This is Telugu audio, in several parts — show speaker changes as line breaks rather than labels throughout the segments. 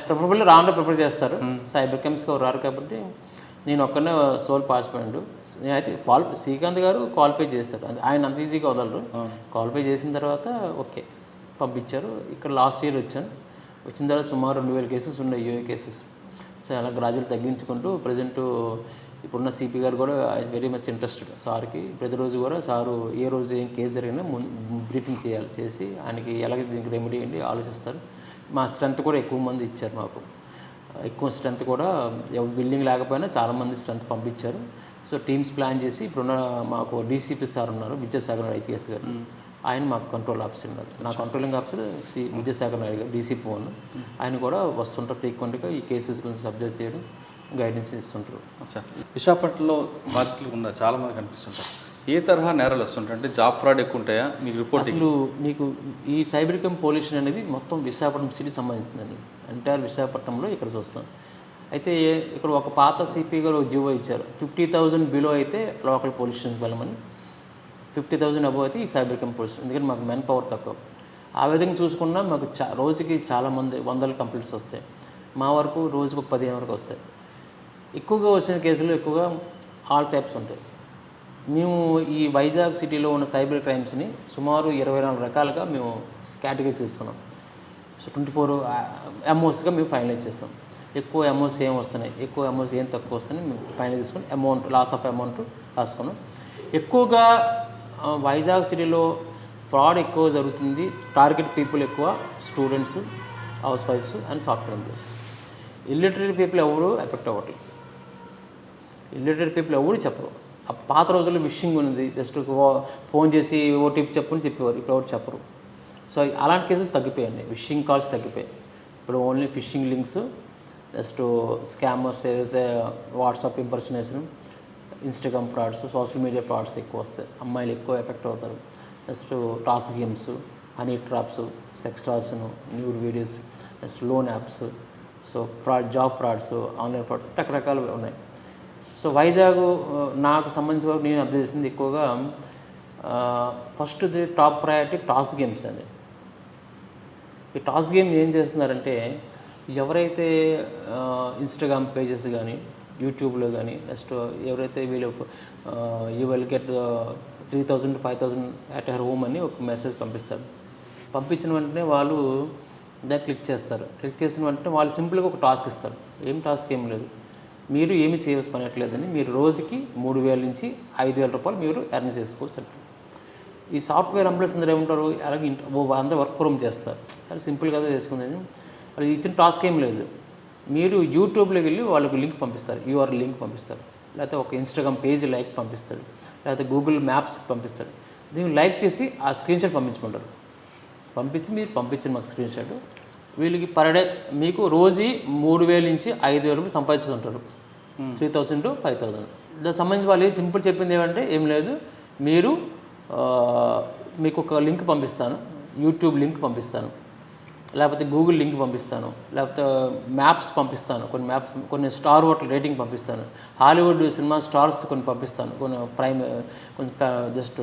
ప్రిఫరబుల్ రాండో ప్రిపేర్ చేస్తారు. సైబర్ క్రైమ్స్కి రారు కాబట్టి నేను ఒక్కనే సోల్ పార్టిసిపెంట్. నేనైతే శ్రీకాంత్ గారు క్వాలిఫై చేస్తారు, ఆయన అంత ఈజీగా వదలరు. క్వాలిఫై చేసిన తర్వాత ఓకే పంపించారు. ఇక్కడ లాస్ట్ ఇయర్ వచ్చిన తర్వాత సుమారు 2000 కేసెస్ ఉన్నాయి, యూఏ కేసెస్. సో అలా గ్రాడ్యుయేట్ తగ్గించుకుంటూ ప్రజెంట్ ఇప్పుడున్న సిపి గారు కూడా వెరీ మచ్ ఇంట్రెస్టెడ్. సార్కి ప్రతిరోజు కూడా సారు ఏ రోజు ఏం కేసు జరిగినా బ్రీఫింగ్ చేసి ఆయనకి ఎలాగ దీనికి రెమెడీ ఏంటి ఆలోచిస్తారు. మా స్ట్రెంత్ కూడా ఎక్కువ మంది ఇచ్చారు, మాకు ఎక్కువ స్ట్రెంత్ కూడా బిల్డింగ్ లేకపోయినా చాలామంది స్ట్రెంత్ పంపించారు. సో టీమ్స్ ప్లాన్ చేసి ఇప్పుడున్న మాకు డీసీపీ సార్ ఉన్నారు, విద్యాసాగర్ నాయుడు ఐపీఎస్ గారు, ఆయన మాకు కంట్రోల్ ఆఫీసర్ ఉన్నారు. నా కంట్రోలింగ్ ఆఫీసర్ విద్యాసాగర్ నాయుడు గారు డీసీపీ వన్. ఆయన కూడా వస్తుంటారు ఫ్రీక్వెంట్గా ఈ కేసెస్ గురించి సబ్జెక్ట్ చేయడం, గైడెన్స్ ఇస్తుంటారు.
విశాఖపట్నంలో బాధితులు ఉన్న చాలామంది కనిపిస్తుంటారు. ఏ తరహా నేరాలు వస్తుంటాయి? అంటే జాబ్ ఫ్రాడ్ ఎక్కువ ఉంటాయా మీకు రిపోర్ట్?
అసలు మీకు ఈ సైబర్ క్రైమ్ పొల్యూషన్ అనేది మొత్తం విశాఖపట్నం సిటీకి సంబంధించిందండి. ఎంటైర్ విశాఖపట్నంలో ఇక్కడ చూస్తాం. అయితే ఇక్కడ ఒక పాత సిపి గారు జీవో ఇచ్చారు, 50,000 బిలో అయితే లోకల్ పొల్యూషన్కి వెళ్ళమని, 50,000 అబోవ్ అయితే ఈ సైబర్ క్రైమ్ పొల్యూషన్. ఎందుకంటే మాకు మెన్ పవర్ తక్కువ. ఆ విధంగా చూసుకున్నా మాకు రోజుకి చాలామంది 100 కంప్లైంట్స్ వస్తాయి. మా వరకు రోజుకు 15 వరకు వస్తాయి. ఎక్కువగా వచ్చిన కేసులు ఎక్కువగా ఆల్ టైప్స్ ఉంటాయి. మేము ఈ వైజాగ్ సిటీలో ఉన్న సైబర్ క్రైమ్స్ని సుమారు 24 రకాలుగా మేము కేటగిరీ చేసుకున్నాం. సో 24 అమౌంట్స్గా మేము ఫైనలైజ్ చేస్తాం. ఎక్కువ అమౌంట్స్ ఏం వస్తున్నాయి, ఎక్కువ అమౌంట్స్ ఏం తక్కువ వస్తున్నాయి మేము ఫైనల్ తీసుకుని అమౌంట్ లాస్ ఆఫ్ అమౌంట్ రాసుకున్నాం. ఎక్కువగా వైజాగ్ సిటీలో ఫ్రాడ్ ఎక్కువ జరుగుతుంది. టార్గెట్ పీపుల్ ఎక్కువ students, house wives and software employees. Illiterate people ఎవరు ఎఫెక్ట్ అవ్వట్లేదు. ఇల్లిటరేట్ పీపుల్ ఎవరు చెప్పరు. పాత రోజుల్లో విషింగ్ ఉంది, జస్ట్ ఫోన్ చేసి ఓటీపీ చెప్పని చెప్పేవారు, ఇప్పుడు ఎవరు చెప్పరు. సో అలాంటి కేసులు తగ్గిపోయాయి, విషింగ్ కాల్స్ తగ్గిపోయాయి. ఇప్పుడు only phishing links, just scammers ఏదైతే WhatsApp impersonation, Instagram frauds, social media frauds ఎక్కువ వస్తాయి. అమ్మాయిలు ఎక్కువ ఎఫెక్ట్ అవుతారు. Next task games, honey traps, sex traps, nude videos, next loan apps, so fraud, job frauds, online fraud, రకరకాలు ఉన్నాయి. సో వైజాగ్ నాకు సంబంధించిన వరకు నేను అబ్జర్వ్ చేసింది ఎక్కువగా first top priority toss games అండి. ఈ టాస్ గేమ్ ఏం చేస్తున్నారంటే ఎవరైతే ఇన్స్టాగ్రామ్ పేజెస్ కానీ యూట్యూబ్లో కానీ నెక్స్ట్ ఎవరైతే వీళ్ళు you will get 3,000 to 5,000 at her home అని ఒక మెసేజ్ పంపిస్తారు. పంపించిన వెంటనే వాళ్ళు దాన్ని క్లిక్ చేస్తారు. క్లిక్ చేసిన వెంటనే వాళ్ళు సింపుల్గా ఒక టాస్క్ ఇస్తారు. ఏం టాస్క్ ఏం లేదు, మీరు ఏమి చేయవలసి పనట్లేదని, మీరు రోజుకి 3,000 నుంచి 5,000 రూపాయలు మీరు ఎర్న్ చేసుకోవచ్చు అంటారు. ఈ సాఫ్ట్వేర్ ఎంప్లాయీస్ అందరూ ఏమంటారు, అలాగే అందరూ వర్క్ ఫ్రమ్ చేస్తారు, చాలా సింపుల్ కదా చేసుకుందని. వాళ్ళు ఇచ్చిన టాస్క్ ఏం లేదు, మీరు యూట్యూబ్లోకి వెళ్ళి వాళ్ళకి లింక్ పంపిస్తారు, యూఆర్ఎల్ లింక్ పంపిస్తారు, లేకపోతే ఒక ఇన్స్టాగ్రామ్ పేజ్ లైక్ పంపిస్తాడు, లేకపోతే గూగుల్ మ్యాప్స్ పంపిస్తాడు. దీన్ని లైక్ చేసి ఆ స్క్రీన్ షాట్ పంపించుకుంటారు. పంపిస్తే మీరు పంపించిన మాకు స్క్రీన్ షాట్ వీళ్ళకి పర్ డే మీకు రోజు 3,000 నుంచి 5,000 రూపాయలు సంపాదించుకుంటారు. 3,000 to 5,000. దానికి సంబంధించి వాళ్ళు సింపుల్ చెప్పింది ఏమంటే ఏం లేదు, మీరు మీకు ఒక లింక్ పంపిస్తాను, యూట్యూబ్ లింక్ పంపిస్తాను, లేకపోతే గూగుల్ లింక్ పంపిస్తాను, లేకపోతే మ్యాప్స్ పంపిస్తాను, కొన్ని స్టార్ హోటల్ రేటింగ్ పంపిస్తాను, హాలీవుడ్ సినిమా స్టార్స్ కొన్ని పంపిస్తాను, కొన్ని ప్రైమ్ కొంచెం జస్ట్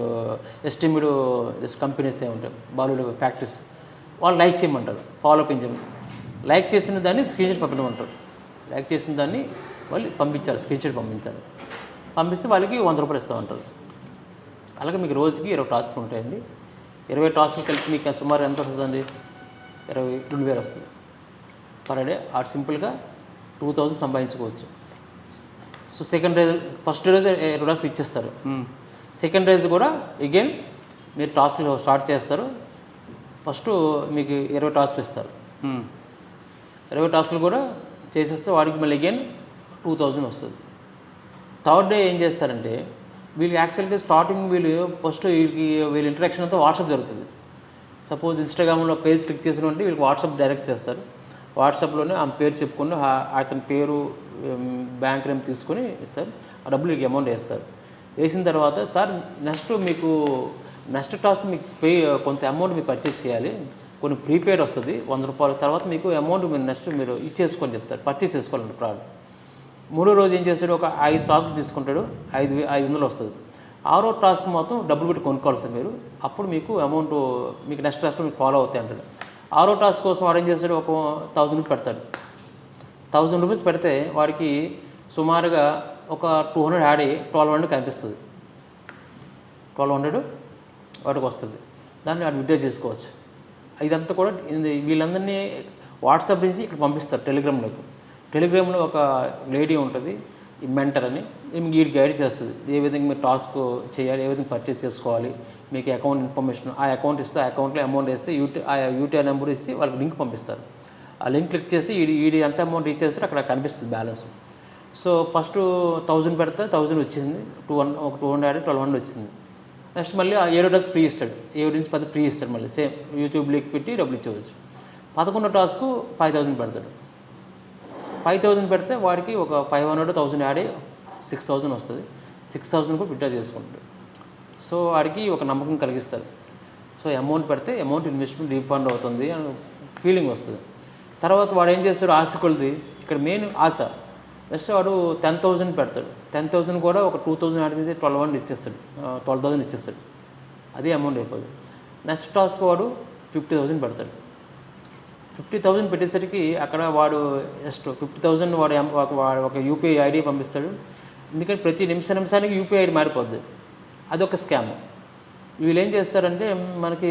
ఎస్టిమేట్ జస్ట్ కంపెనీస్ ఏ ఉంటాయి, బాలీవుడ్ ఫ్యాక్టరీస్, వాళ్ళు లైక్ చేయమంటారు, ఫాలో పెంచమని. లైక్ చేసిన దాన్ని స్క్రీన్ షాట్ పంపించమంటారు. లైక్ చేసిన దాన్ని వాళ్ళు పంపించాలి, స్క్రీన్ షాట్ పంపించాలి. పంపిస్తే వాళ్ళకి 100 రూపాయలు ఇస్తామంటారు. అలాగే మీకు రోజుకి 20 టాస్క్లు ఉంటాయండి. 20 టాస్క్లు కలిపి మీకు సుమారు ఎంత వస్తుందండి, 22,000 వస్తుంది పర్ డే. ఆ సింపుల్గా 2,000 సంపాదించుకోవచ్చు. సో సెకండ్ రైజ్, ఫస్ట్ రోజు 20 టాస్క్లు ఇచ్చేస్తారు. సెకండ్ రైజ్ కూడా అగైన్ మీరు టాస్క్లు స్టార్ట్ చేస్తారు. ఫస్ట్ మీకు 20 టాస్క్లు ఇస్తారు. 20 టాస్క్లు కూడా చేసేస్తే వాడికి మళ్ళీ అగైన్ 2,000 వస్తుంది. థర్డ్ డే ఏం చేస్తారంటే వీళ్ళు యాక్చువల్గా స్టార్టింగ్ ఫస్ట్ వీళ్ళ ఇంటరాక్షన్ అంతా వాట్సాప్ జరుగుతుంది. సపోజ్ ఇన్స్టాగ్రామ్లో పేజ్ క్లిక్ చేసినట్టు వీళ్ళకి వాట్సాప్ డైరెక్ట్ చేస్తారు. వాట్సాప్లోనే ఆ పేరు చెప్పుకొని అతని పేరు, బ్యాంక్ నేమ్ తీసుకొని ఇస్తారు. ఆ డబ్బులు మీకు అమౌంట్ వేస్తారు. వేసిన తర్వాత సార్ నెక్స్ట్ టాస్క్ మీకు కొంత అమౌంట్ మీరు పర్చేజ్ చేయాలి, కొన్ని ప్రీపెయిడ్ వస్తుంది 100 రూపాయల తర్వాత మీకు అమౌంట్ మీరు ఇచ్చేసుకొని చెప్తారు, పర్చేజ్ చేసుకోవాలంటే ప్రోడక్ట్. మూడో రోజు ఏం చేస్తాడు, ఒక 5 టాస్క్లు తీసుకుంటాడు, 500 వస్తుంది. 6వ టాస్క్ మొత్తం డబ్బులు పెట్టి కొనుక్కోవాలి సార్ మీరు, అప్పుడు మీకు అమౌంట్ మీకు నెక్స్ట్ టాస్క్లో మీకు ఫాలో అవుతాయి అంటాడు. ఆరో టాస్క్ కోసం వాడు ఏం చేస్తాడు, ఒక 1000 రూపీస్ పెడతాడు. 1000 రూపీస్ పెడితే వాడికి సుమారుగా ఒక 200 యాడ్ అయ్యి 1200 కనిపిస్తుంది. 1200 వాడికి వస్తుంది. దాన్ని వాడు విత్డ్రా చేసుకోవచ్చు. ఇదంతా కూడా వీళ్ళందరినీ వాట్సాప్ నుంచి ఇక్కడ పంపిస్తారు టెలిగ్రామ్లోకి. టెలిగ్రామ్లో ఒక లేడీ ఉంటుంది, ఈ మెంటర్ అని, వీడికి గైడ్ చేస్తుంది ఏ విధంగా మీరు టాస్క్ చేయాలి, ఏ విధంగా పర్చేస్ చేసుకోవాలి, మీకు అకౌంట్ ఇన్ఫర్మేషన్, ఆ అకౌంట్ ఇస్తే ఆ అకౌంట్లో అమౌంట్ వేస్తే ఆ యూటీఆర్ నెంబర్ ఇస్తే వాళ్ళకి లింక్ పంపిస్తారు. ఆ లింక్ క్లిక్ చేస్తే వీడి ఎంత అమౌంట్ రీచ్ చేస్తే అక్కడ కనిపిస్తుంది బ్యాలెన్స్. సో ఫస్ట్ 1000 పెడితే 1000 వచ్చింది, ఒక 200 1200 వచ్చింది. నెక్స్ట్ మళ్ళీ ఆ 7 టాస్క్ ఫ్రీ ఇస్తాడు, 7 నుంచి 10 ఫ్రీ ఇస్తాడు. మళ్ళీ సేమ్ యూట్యూబ్ లింక్ పెట్టి డబ్బులు ఇచ్చేవచ్చు. 11వ టాస్క్ 5000 పెడతాడు. 5000 పెడితే వాడికి ఒక 500 1000 యాడ్ అయ్యి 6000 వస్తుంది. 6000 కూడా విత్డ్రా చేసుకుంటాడు. సో వాడికి ఒక నమ్మకం కలిగిస్తారు. సో అమౌంట్ పెడితే అమౌంట్ ఇన్వెస్ట్మెంట్ రీఫండ్ అవుతుంది అని ఫీలింగ్ వస్తుంది. తర్వాత వాడు ఏం చేస్తాడు, ఆశ కొలిది ఇక్కడ మెయిన్ ఆశ. నెక్స్ట్ వాడు 10,000 పెడతాడు. 10,000 కూడా ఒక 2000 యాడ్ చేసి 1200 ఇచ్చేస్తాడు, 12,000 ఇచ్చేస్తాడు. అదే అమౌంట్ అయిపోతుంది. నెక్స్ట్ టాస్క్ వాడు 50,000 పెడతాడు. 50,000 పెట్టేసరికి అక్కడ వాడు జస్ట్ 50,000 వాడు ఒక యూపీఐ ఐడి పంపిస్తాడు. ఎందుకంటే ప్రతి నిమిషానికి యూపీఐ ఐడి మారిపోద్ది. అదొక స్కామ్. వీళ్ళు ఏం చేస్తారంటే, మనకి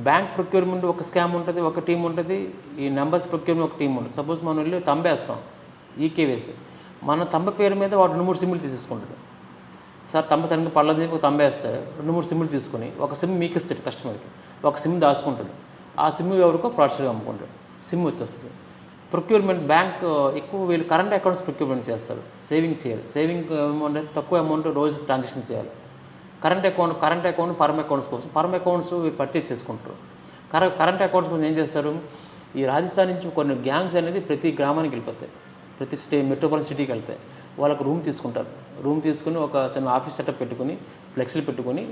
బ్యాంక్ ప్రొక్యూర్మెంట్ ఒక స్కామ్ ఉంటుంది, ఒక టీం ఉంటుంది. ఈ నెంబర్స్ ప్రొక్యూర్మెంట్ ఒక టీం ఉంటుంది. సపోజ్ మనం వెళ్ళి తంబేస్తాం, ఈకేవేసి మన తంబ పేరు మీద వాడు 2-3 సిమ్లు తీసేసుకుంటాడు. సార్ తంబ తనకి పళ్ళని చెప్పి ఒక తంబేస్తాడు, 2-3 సిమ్లు తీసుకొని ఒక సిమ్ మీకు ఇస్తాడు కస్టమర్కి, ఒక సిమ్ దాచుకుంటాడు. ఆ సిమ్ ఎవరికో ఫ్రాడ్స్గా అమ్ముకుంటాడు. సిమ్ వచ్చేస్తుంది. ప్రొక్యూర్మెంట్ బ్యాంక్ ఎక్కువ వీళ్ళు కరెంట్ అకౌంట్స్ ప్రొక్యూర్మెంట్ చేస్తారు, సేవింగ్ చేయాలి. సేవింగ్ అమౌంట్ తక్కువ అమౌంట్ రోజు ట్రాన్సాక్షన్ చేయాలి. కరెంట్ అకౌంట్ పర్మ్ అకౌంట్స్ కోసం పర్మ్ అకౌంట్స్ పర్చేజ్ చేసుకుంటారు. కరెంట్ అకౌంట్స్ కోసం ఏం చేస్తారు, ఈ రాజస్థాన్ నుంచి కొన్ని గ్యాంగ్స్ అనేది ప్రతి గ్రామానికి వెళ్ళిపోతాయి, ప్రతి మెట్రోపాలిటన్ సిటీకి వెళ్తాయి. వాళ్ళకు రూమ్ తీసుకుంటారు. రూమ్ తీసుకుని ఒక ఆఫీస్ సెటప్ పెట్టుకుని ఫ్లెక్సీలు పెట్టుకుని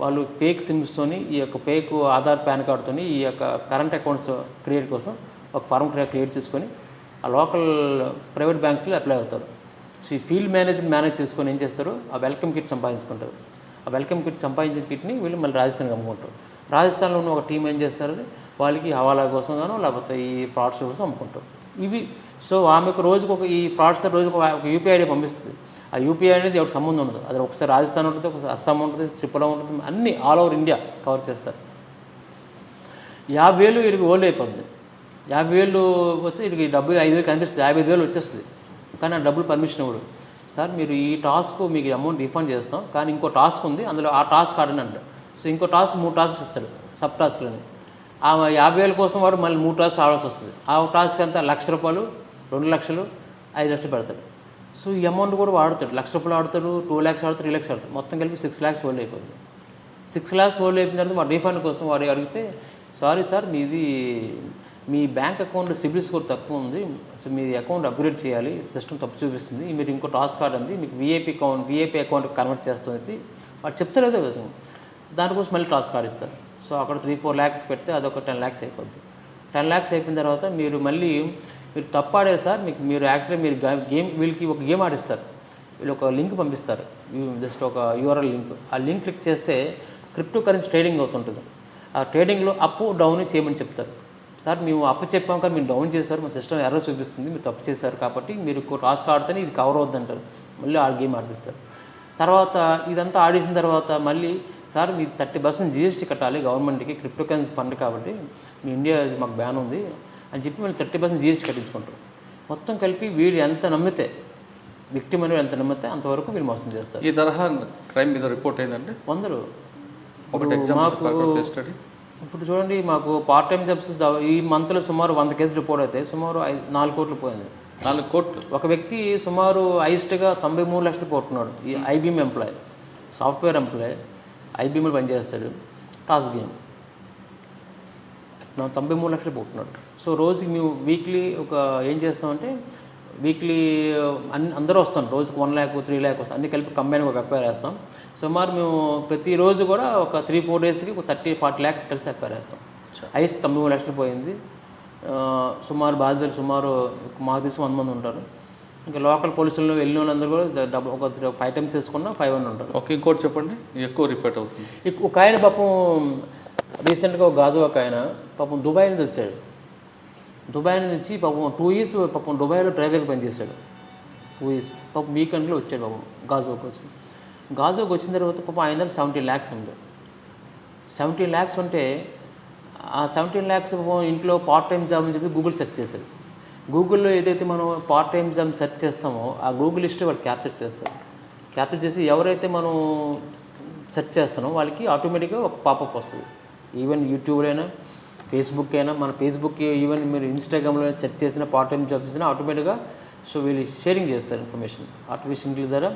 వాళ్ళు ఫేక్ సిమ్స్తోని, ఈ యొక్క ఫేక్ ఆధార్ పాన్ కార్డుతోని ఈ యొక్క కరెంట్ అకౌంట్స్ క్రియేట్ కోసం ఒక ఫార్మ్ క్రియేట్ చేసుకొని ఆ లోకల్ ప్రైవేట్ బ్యాంక్స్లో అప్లై అవుతారు. సో ఈ ఫీల్డ్ మేనేజ్ చేసుకొని ఏం చేస్తారు, ఆ వెల్కమ్ కిట్ సంపాదించుకుంటారు. ఆ వెల్కమ్ కిట్ సంపాదించిన కిట్ని వీళ్ళు మళ్ళీ రాజస్థాన్కి అమ్ముకుంటారు. రాజస్థాన్లో ఉన్న ఒక టీం ఏం చేస్తారు, వాళ్ళకి హవాలా కోసం గాను లేకపోతే ఈ ఫ్రాడ్స్ కోసం అమ్ముకుంటారు ఇవి. సో ఆమెకు రోజుకు ఈ ఫ్రాడ్స్టర్ రోజుకు ఒక యూపీఐ ఐడి పంపిస్తుంది. ఆ యూపీఐ అనేది ఎవరికి సంబంధం ఉండదు. అది ఒకసారి రాజస్థాన్ ఉంటుంది, ఒకసారి అస్సాం ఉంటుంది, త్రిపుర ఉంటుంది, అన్నీ ఆల్ ఓవర్ ఇండియా కవర్ చేస్తారు. 50,000 వీడికి ఓల్డ్ అయిపోతుంది. 50,000 వచ్చి వీడికి డబ్బు 5,000 కనిపిస్తుంది, 55,000 వచ్చేస్తుంది. కానీ ఆ డబ్బులు పర్మిషన్ ఇవ్వడు. సార్ మీరు ఈ టాస్క్ మీకు అమౌంట్ రిఫండ్ చేస్తాం, కానీ ఇంకో టాస్క్ ఉంది, అందులో ఆ టాస్క్ ఆడని అంటాడు. సో ఇంకో టాస్క్ 3 టాస్క్స్ ఇస్తాడు, సబ్ టాస్క్లని. ఆ 50,000 కోసం వాడు మళ్ళీ 3 టాస్క్ ఆడాల్సి వస్తుంది. ఆ టాస్క్ అంతా ₹1,00,000, 2,00,000, 5,00,000 పెడతాడు. సో ఈ అమౌంట్ కూడా వాడుతాడు. ₹1,00,000 ఆడతాడు, 2 lakhs ఆడతాడు, 3 lakhs ఆడతాడు. మొత్తం కలిపి 6 lakhs హోల్డ్ అయిపోతుంది. 6 lakhs హోల్డ్ అయిపోయిన తర్వాత వాడు రీఫండ్ కోసం వాడు అడిగితే, సారీ సార్ మీ బ్యాంక్ అకౌంట్ సిబిల్ స్కోర్ తక్కువ ఉంది, సో మీ అకౌంట్ అప్గ్రేడ్ చేయాలి, సిస్టమ్ తప్పు చూపిస్తుంది, మీరు ఇంకో టాస్క్ కార్డ్ ఉంది, మీకు వీఐపీ అకౌంట్ కన్వర్ట్ చేస్తుంది వాడు చెప్తారు. కదా దానికోసం మళ్ళీ టాస్క్ కార్డ్ ఇస్తారు. సో అక్కడ 3-4 lakhs పెడితే అదొక 10 lakhs అయిపోద్ది. 10 lakhs అయిపోయిన తర్వాత మీరు తప్పు ఆడారు సార్, మీరు యాక్చువల్లీ మీరు వీళ్ళకి ఒక గేమ్ ఆడిస్తారు. వీళ్ళు ఒక లింక్ పంపిస్తారు, జస్ట్ ఒక URL లింక్. ఆ లింక్ క్లిక్ చేస్తే క్రిప్టో కరెన్సీ ట్రేడింగ్ అవుతుంటుంది. ఆ ట్రేడింగ్లో అప్ డౌన్ చేయమని చెప్తారు. సార్ మేము అప్పు చెప్పాం కానీ మీరు డౌన్ చేశారు, మా సిస్టమ్ ఎర్రర్ చూపిస్తుంది, మీరు తప్పు చేశారు, కాబట్టి మీరు టాస్క్ ఆడితేనే ఇది కవర్ అవుద్దంటారు. మళ్ళీ ఆ గేమ్ ఆడిపిస్తారు. తర్వాత ఇదంతా ఆడేసిన తర్వాత మళ్ళీ సార్ మీ 30% GST కట్టాలి గవర్నమెంట్కి, క్రిప్టో కరెన్సీ ఫండ్ కాబట్టి మీ ఇండియా మాకు బ్యాన్ ఉంది అని చెప్పి మళ్ళీ 30% GST కట్టించుకుంటారు. మొత్తం కలిపి వీడు ఎంత నమ్మితే, విక్టిమ్ అనేది ఎంత నమ్మితే అంతవరకు వీళ్ళు మోసం చేస్తారు.
ఈ తరహా క్రైమ్ మీద రిపోర్ట్ అయిందంటే
100.
మాకు
ఇప్పుడు చూడండి, మాకు పార్ట్ టైం జాబ్స్ ఈ మంత్లో సుమారు 100 కేసులు రిపోర్ట్ అయితే సుమారు 4 కోట్లు పోయింది.
4 కోట్లు.
ఒక వ్యక్తి సుమారు హైయెస్ట్గా 93 లక్షలు పోతున్నాడు. ఈ IBM ఎంప్లాయ్, సాఫ్ట్వేర్ ఎంప్లాయ్, IBMలో పనిచేస్తాడు, టాస్క్ గేమ్ 93 లక్షలు పోతున్నాడు. సో రోజుకి మేము వీక్లీ ఏం చేస్తామంటే, వీక్లీ అందరూ వస్తాం, రోజుకి 1 lakh 3 lakh వస్తాం, అన్ని కలిపి కంబైన్ ఒక ఎఫ్ఐఆర్ వేస్తాం. సుమారు మేము ప్రతిరోజు కూడా ఒక 3-4 డేస్కి 30-40 lakhs కలిసి ఎఫ్ఐఆర్ వేస్తాం. హైయెస్ట్ 93 లక్షలు పోయింది. సుమారు బాధితులు సుమారు మాకు తెలిసి 100 మంది ఉంటారు. ఇంకా లోకల్ పోలీసులు వెళ్ళిన వాళ్ళందరూ కూడా ఒక 5 times వేసుకున్నా 500 ఉంటారు.
ఇంకోటి చెప్పండి, ఎక్కువ రిపీట్ అవుతుంది.
ఒక ఆయన పాపం రీసెంట్గా ఒక గాజు ఒక ఆయన పాపం దుబాయ్ నుంచి వచ్చాడు. దుబాయ్ నుంచి వచ్చి పాపం 2 years పాపం దుబాయ్లో డ్రైవర్గా పనిచేశాడు. 2 years పాపం వీకెండ్లో వచ్చాడు పాపం గాజువాక్ వచ్చి. గాజువాక్ వచ్చిన తర్వాత పాపం ఆయన 17 lakhs ఉంది. 17 lakhs ఉంటే ఆ 17 lakhs ఇంట్లో పార్ట్ టైం జాబ్ అని చెప్పి గూగుల్ సెర్చ్ చేశారు. గూగుల్లో ఏదైతే మనం పార్ట్ టైం జాబ్ సెర్చ్ చేస్తామో ఆ గూగుల్ లిస్ట్ వాడు క్యాప్చర్ చేస్తారు. క్యాప్చర్ చేసి ఎవరైతే మనం సెర్చ్ చేస్తామో వాళ్ళకి ఆటోమేటిక్గా ఒక పాపప్ వస్తుంది. ఈవెన్ యూట్యూబ్లో అయినా ఫేస్బుక్ అయినా, మన ఫేస్బుక్ ఈవెన్ మీరు ఇన్స్టాగ్రామ్లో సెర్చ్ చేసిన పార్ట్ టైం జాబ్ చేసినా ఆటోమేటిక్గా సో వీళ్ళు షేరింగ్ చేస్తారు ఇన్ఫర్మేషన్. ఆర్టిఫిషియల్ ఇంటెలిజెన్స్ ద్వారా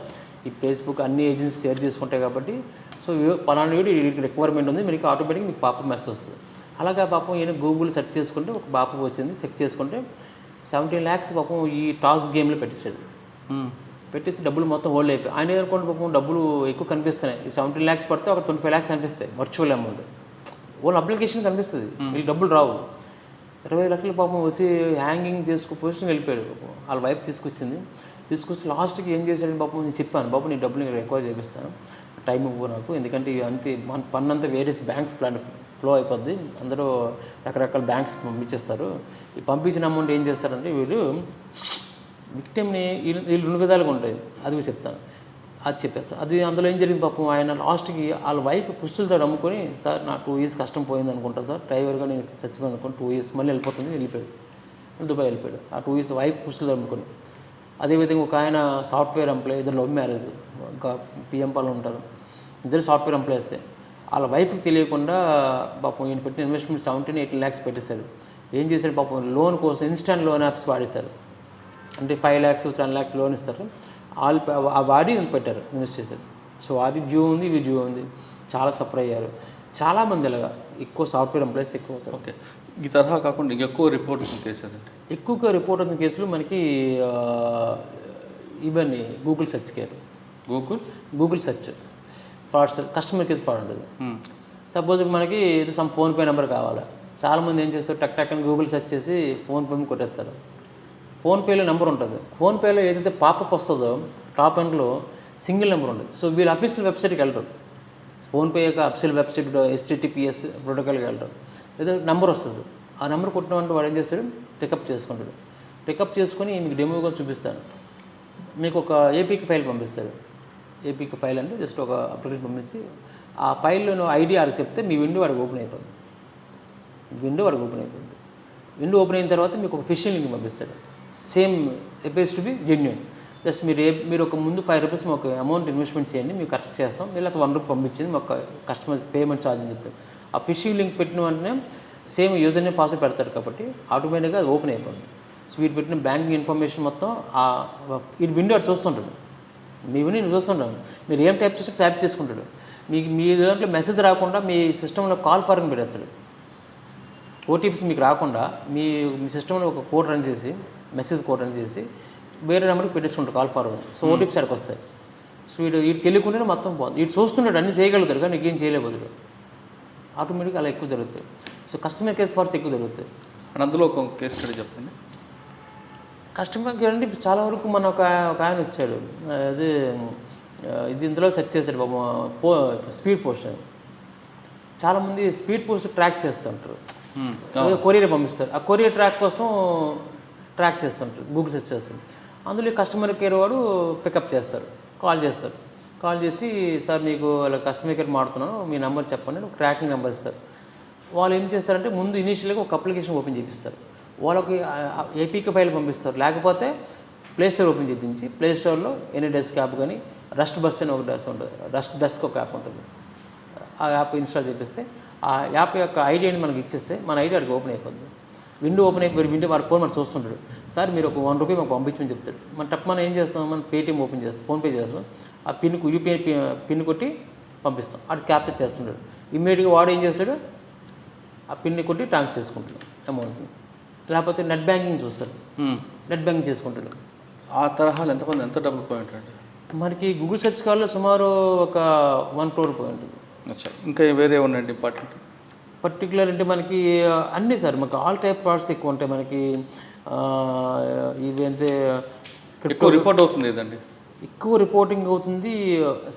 ఈ ఫేస్బుక్ అన్ని ఏజెన్సీస్ షేర్ చేసుకుంటాయి కాబట్టి సో పలానా వీడియో రిక్వైర్మెంట్ ఉంది మీకు ఆటోమేటిక్గా మీకు పాప మెసేజ్ వస్తుంది. అలాగా పాపం ఈయన గూగుల్ సెర్చ్ చేసుకుంటే ఒక పాప వచ్చింది. చెక్ చేసుకుంటే 17 lakhs పాపం ఈ టాస్ గేమ్లో పెట్టేశాడు. పెట్టేసి డబ్బులు మొత్తం హోల్డ్ అయిపోయి ఆయన అనుకోండి పాపం డబ్బులు ఎక్కువ కనిపిస్తున్నాయి. ఈ 17 lakhs పడితే ఒక 25 lakhs కనిపిస్తాయి వర్చువల్ అమౌంట్. ఓన్ అప్లికేషన్ కనిపిస్తుంది, వీళ్ళు డబ్బులు రావు. 20 లక్షల పాపం వచ్చి హ్యాంగింగ్ చేసుకుని పొజిషన్కి వెళ్ళిపోయాడు. వాళ్ళ వైఫ్ తీసుకొచ్చి లాస్ట్కి ఏం చేశాడని పాపం నేను చెప్పాను, బాబు నీ డబ్బులు నేను ఎక్కువ చేపిస్తాను, టైం ఇవ్వు నాకు, ఎందుకంటే అంతే మన పన్నంతా వేరియస్ బ్యాంక్స్ ఫ్లో అయిపోద్ది, అందరూ రకరకాల బ్యాంక్స్ పంపించేస్తారు. ఈ పంపించిన అమౌంట్ ఏం చేస్తారంటే వీళ్ళు విక్టిమ్ని వీళ్ళు 2 విధాలుగా ఉంటాయి, అది కూడా చెప్తాను, అది చెప్పేస్తాను. అది అందులో ఏం జరిగింది పాపం ఆయన లాస్ట్కి వాళ్ళ వైఫ్ పుస్తులతో అమ్ముకొని, సార్ నా 2 years కష్టం పోయింది అనుకుంటా సార్, డ్రైవర్గా నేను చచ్చిపోయింది అనుకోండి, 2 years మళ్ళీ వెళ్ళిపోయాడు, దుబాయ్ వెళ్ళిపోయాడు. ఆ 2 years వైఫ్ పుస్తులతో అమ్ముకొని. అదేవిధంగా ఒక ఆయన సాఫ్ట్వేర్ ఎంప్లాయ్, ఇద్దరు లవ్ మ్యారేజ్, ఇంకా పిఎం పాలు ఉంటారు, ఇద్దరు సాఫ్ట్వేర్ ఎంప్లాయీసే. వాళ్ళ వైఫ్కి తెలియకుండా పాపం ఈయన పెట్టిన ఇన్వెస్ట్మెంట్ 17-18 lakhs పెట్టేశాడు. ఏం చేశాడు పాపం లోన్ కోసం ఇన్స్టాంట్ లోన్ యాప్స్ వాడేశారు. అంటే 5 lakhs 10 lakhs లోన్ ఇస్తారు, ఆ వాడి పెట్టారు, ఇన్వెస్ట్ చేశారు. సో అది డ్యూ ఉంది, ఇది డ్యూ ఉంది, చాలా సఫర్ అయ్యారు. చాలామంది ఇలాగా ఎక్కువ సాఫ్ట్వేర్ ఎంప్లాయీస్ ఎక్కువ అవుతారు.
ఓకే, ఈ తరహా కాకుండా ఇంకెక్కువ రిపోర్ట్ వచ్చిన కేసు అంటే
ఎక్కువగా రిపోర్ట్ అయిన కేసులు మనకి ఇవన్నీ Google search care, Google search frauds, customer case fraud ఉంటుంది. సపోజ్ మనకి ఇది సమ్ ఫోన్పే నెంబర్ కావాలి, చాలామంది ఏం చేస్తారు టక్ అని గూగుల్ సెర్చ్ చేసి ఫోన్పే కొట్టేస్తారు. ఫోన్పేలో నెంబర్ ఉంటుంది, ఫోన్పేలో ఏదైతే పాపప్ వస్తుందో టాప్ ఎండ్లో సింగిల్ నెంబర్ ఉంటుంది. సో వీళ్ళు అఫీషియల్ వెబ్సైట్కి వెళ్ళరు, ఫోన్పే యొక్క అఫీషియల్ వెబ్సైట్ HTTPS ప్రోటోకాల్కి వెళ్ళరు, ఏదో నెంబర్ వస్తుంది, ఆ నెంబర్ కొట్టినట్టు వాడు ఏం చేస్తాడు పికప్ చేసుకుంటాడు. పికప్ చేసుకొని మీకు డెమోగా చూపిస్తాను, మీకు ఒక ఏపీకి ఫైల్ పంపిస్తాడు. ఏపీకి ఫైల్ అంటే జస్ట్ ఒక అప్లికేషన్ పంపించి ఆ ఫైల్లో ఐడి ఆడికి చెప్తే మీ విండో వాడికి ఓపెన్ అయిపోతుంది. విండో ఓపెన్ అయిన తర్వాత మీకు ఒక ఫిషింగ్ లింక్ పంపిస్తాడు. Same appears to be genuine. Just మీరు ఒక ముందు 5 rupees ఒక అమౌంట్ ఇన్వెస్ట్మెంట్ చేయండి, మీకు కరెక్ట్ చేస్తాం, లేకపోతే 1 rupee పంపించింది మాకు కస్టమర్ పేమెంట్ ఛార్జ్ అని చెప్పారు. ఆ ఫిషింగ్ లింక్ పెట్టిన వెంటనే సేమ్ యూజర్ నేమ్ పాస్వర్డ్ పెడతారు కాబట్టి ఆటోమేటిక్గా అది ఓపెన్ అయిపోతుంది. సో వీరు పెట్టిన బ్యాంకింగ్ ఇన్ఫర్మేషన్ మొత్తం ఈ విండో అటు చూస్తుంటాడు, మీ విండో నేను చూస్తుంటాను, మీరు ఏం టైప్ చేస్తే టైప్ చేసుకుంటాడు. మీ దాంట్లో మెసేజ్ రాకుండా మీ సిస్టంలో కాల్ ఫార్మ్ పెట్టేస్తాడు. ఓటీపీస్ మీకు రాకుండా మీ సిస్టంలో ఒక కోడ్ రన్ చేసి, మెసేజ్ కోడ్ రన్ చేసి వేరే నెంబర్కి పెట్టేస్తుంటారు కాల్ ఫార్వర్డ్. సో ఓటీపీస్ అక్కడికి వస్తాయి. సో వీడికి వెళ్ళకుండా మొత్తం బాగుంది, వీడు చూస్తున్నాడు, అన్నీ చేయగలుగుతాడు కానీ నీకేం చేయలేకపోతాడు. ఆటోమేటిక్గా అలా ఎక్కువ జరుగుతాయి. సో కస్టమర్ కేర్ ఫార్స్ ఎక్కువ జరుగుతాయి.
అండ్ అందులో ఒక కేసు స్టడీ చెప్పండి.
కస్టమర్ కేర్ అంటే ఇప్పుడు చాలా వరకు మన ఒక ఆయన వచ్చాడు, అదే ఇది ఇందులో సెర్చ్ చేశాడు బాబు, స్పీడ్ పోస్ట్ అని. చాలామంది స్పీడ్ పోస్ట్ ట్రాక్ చేస్తుంటారు, కొరియర్ పంపిస్తారు, ఆ కొరియర్ ట్రాక్ కోసం ట్రాక్ చేస్తుంటారు, గూగుల్ సెర్చ్ చేస్తారు. అందులో కస్టమర్ కేర్ వాడు పికప్ చేస్తారు, కాల్ చేసి సార్ మీకు అలా కస్టమర్ కేర్ మాడుతున్నాను, మీ నెంబర్ చెప్పండి, ఒక ట్రాకింగ్ నెంబర్ ఇస్తారు. వాళ్ళు ఏం చేస్తారంటే ముందు ఇనీషియల్గా ఒక అప్లికేషన్ ఓపెన్ చేపిస్తారు, వాళ్ళకి ఏపీకి ఫైల్ పంపిస్తారు, లేకపోతే ప్లేస్టోర్ ఓపెన్ చేయించి ప్లేస్టోర్లో ఎనీ డెస్క్ యాప్ కానీ రస్ట్ బస్ అని ఒక డెస్క్ ఉంటుంది, డెస్క్ ఒక యాప్ ఉంటుంది, ఆ యాప్ ఇన్స్టాల్ చేపిస్తే ఆ యాప్ యొక్క ఐడియాని మనకి ఇచ్చేస్తే మన ఐడి అడిగి ఓపెన్ అయిపోద్ది. విండో ఓపెన్ అయిపోయి విండో వాడు ఫోన్ మనం చూస్తుంటాడు, సార్ మీరు ఒక 1 rupee మాకు పంపించమని చెప్తాడు. మనం ఏం చేస్తాం, మనం పేటీఎం ఓపెన్ చేస్తాం, ఫోన్పే చేస్తాం, ఆ యూపీఐ పిన్ కొట్టి పంపిస్తాం, అది క్యాప్చర్ చేస్తుంటాడు. ఇమ్మీడియట్గా వాడు ఏం చేస్తాడు, ఆ పిన్ని కొట్టి ట్రాన్స్ఫర్ చేసుకుంటాడు అమౌంట్ని, లేకపోతే నెట్ బ్యాంకింగ్ చూస్తాడు, నెట్ బ్యాంకింగ్ చేసుకుంటాడు.
ఆ తరహాలో ఎంత డబ్బులు పోయి ఉంటుంది
మనకి గూగుల్ సెర్చ్ కాల్లో సుమారు ఒక 1 crore పోయి ఉంటుంది.
ఇంకా వేరే ఉన్నాయండి ఇంపార్టెంట్
పర్టికులర్ అంటే మనకి అన్నీ సార్, మనకి ఆల్ టైప్ ప్రోడక్ట్స్ ఎక్కువ ఉంటాయి. మనకి ఇవి అంటే
ఎక్కువ రిపోర్ట్ అవుతుంది ఏదండి,
ఎక్కువ రిపోర్టింగ్ అవుతుంది,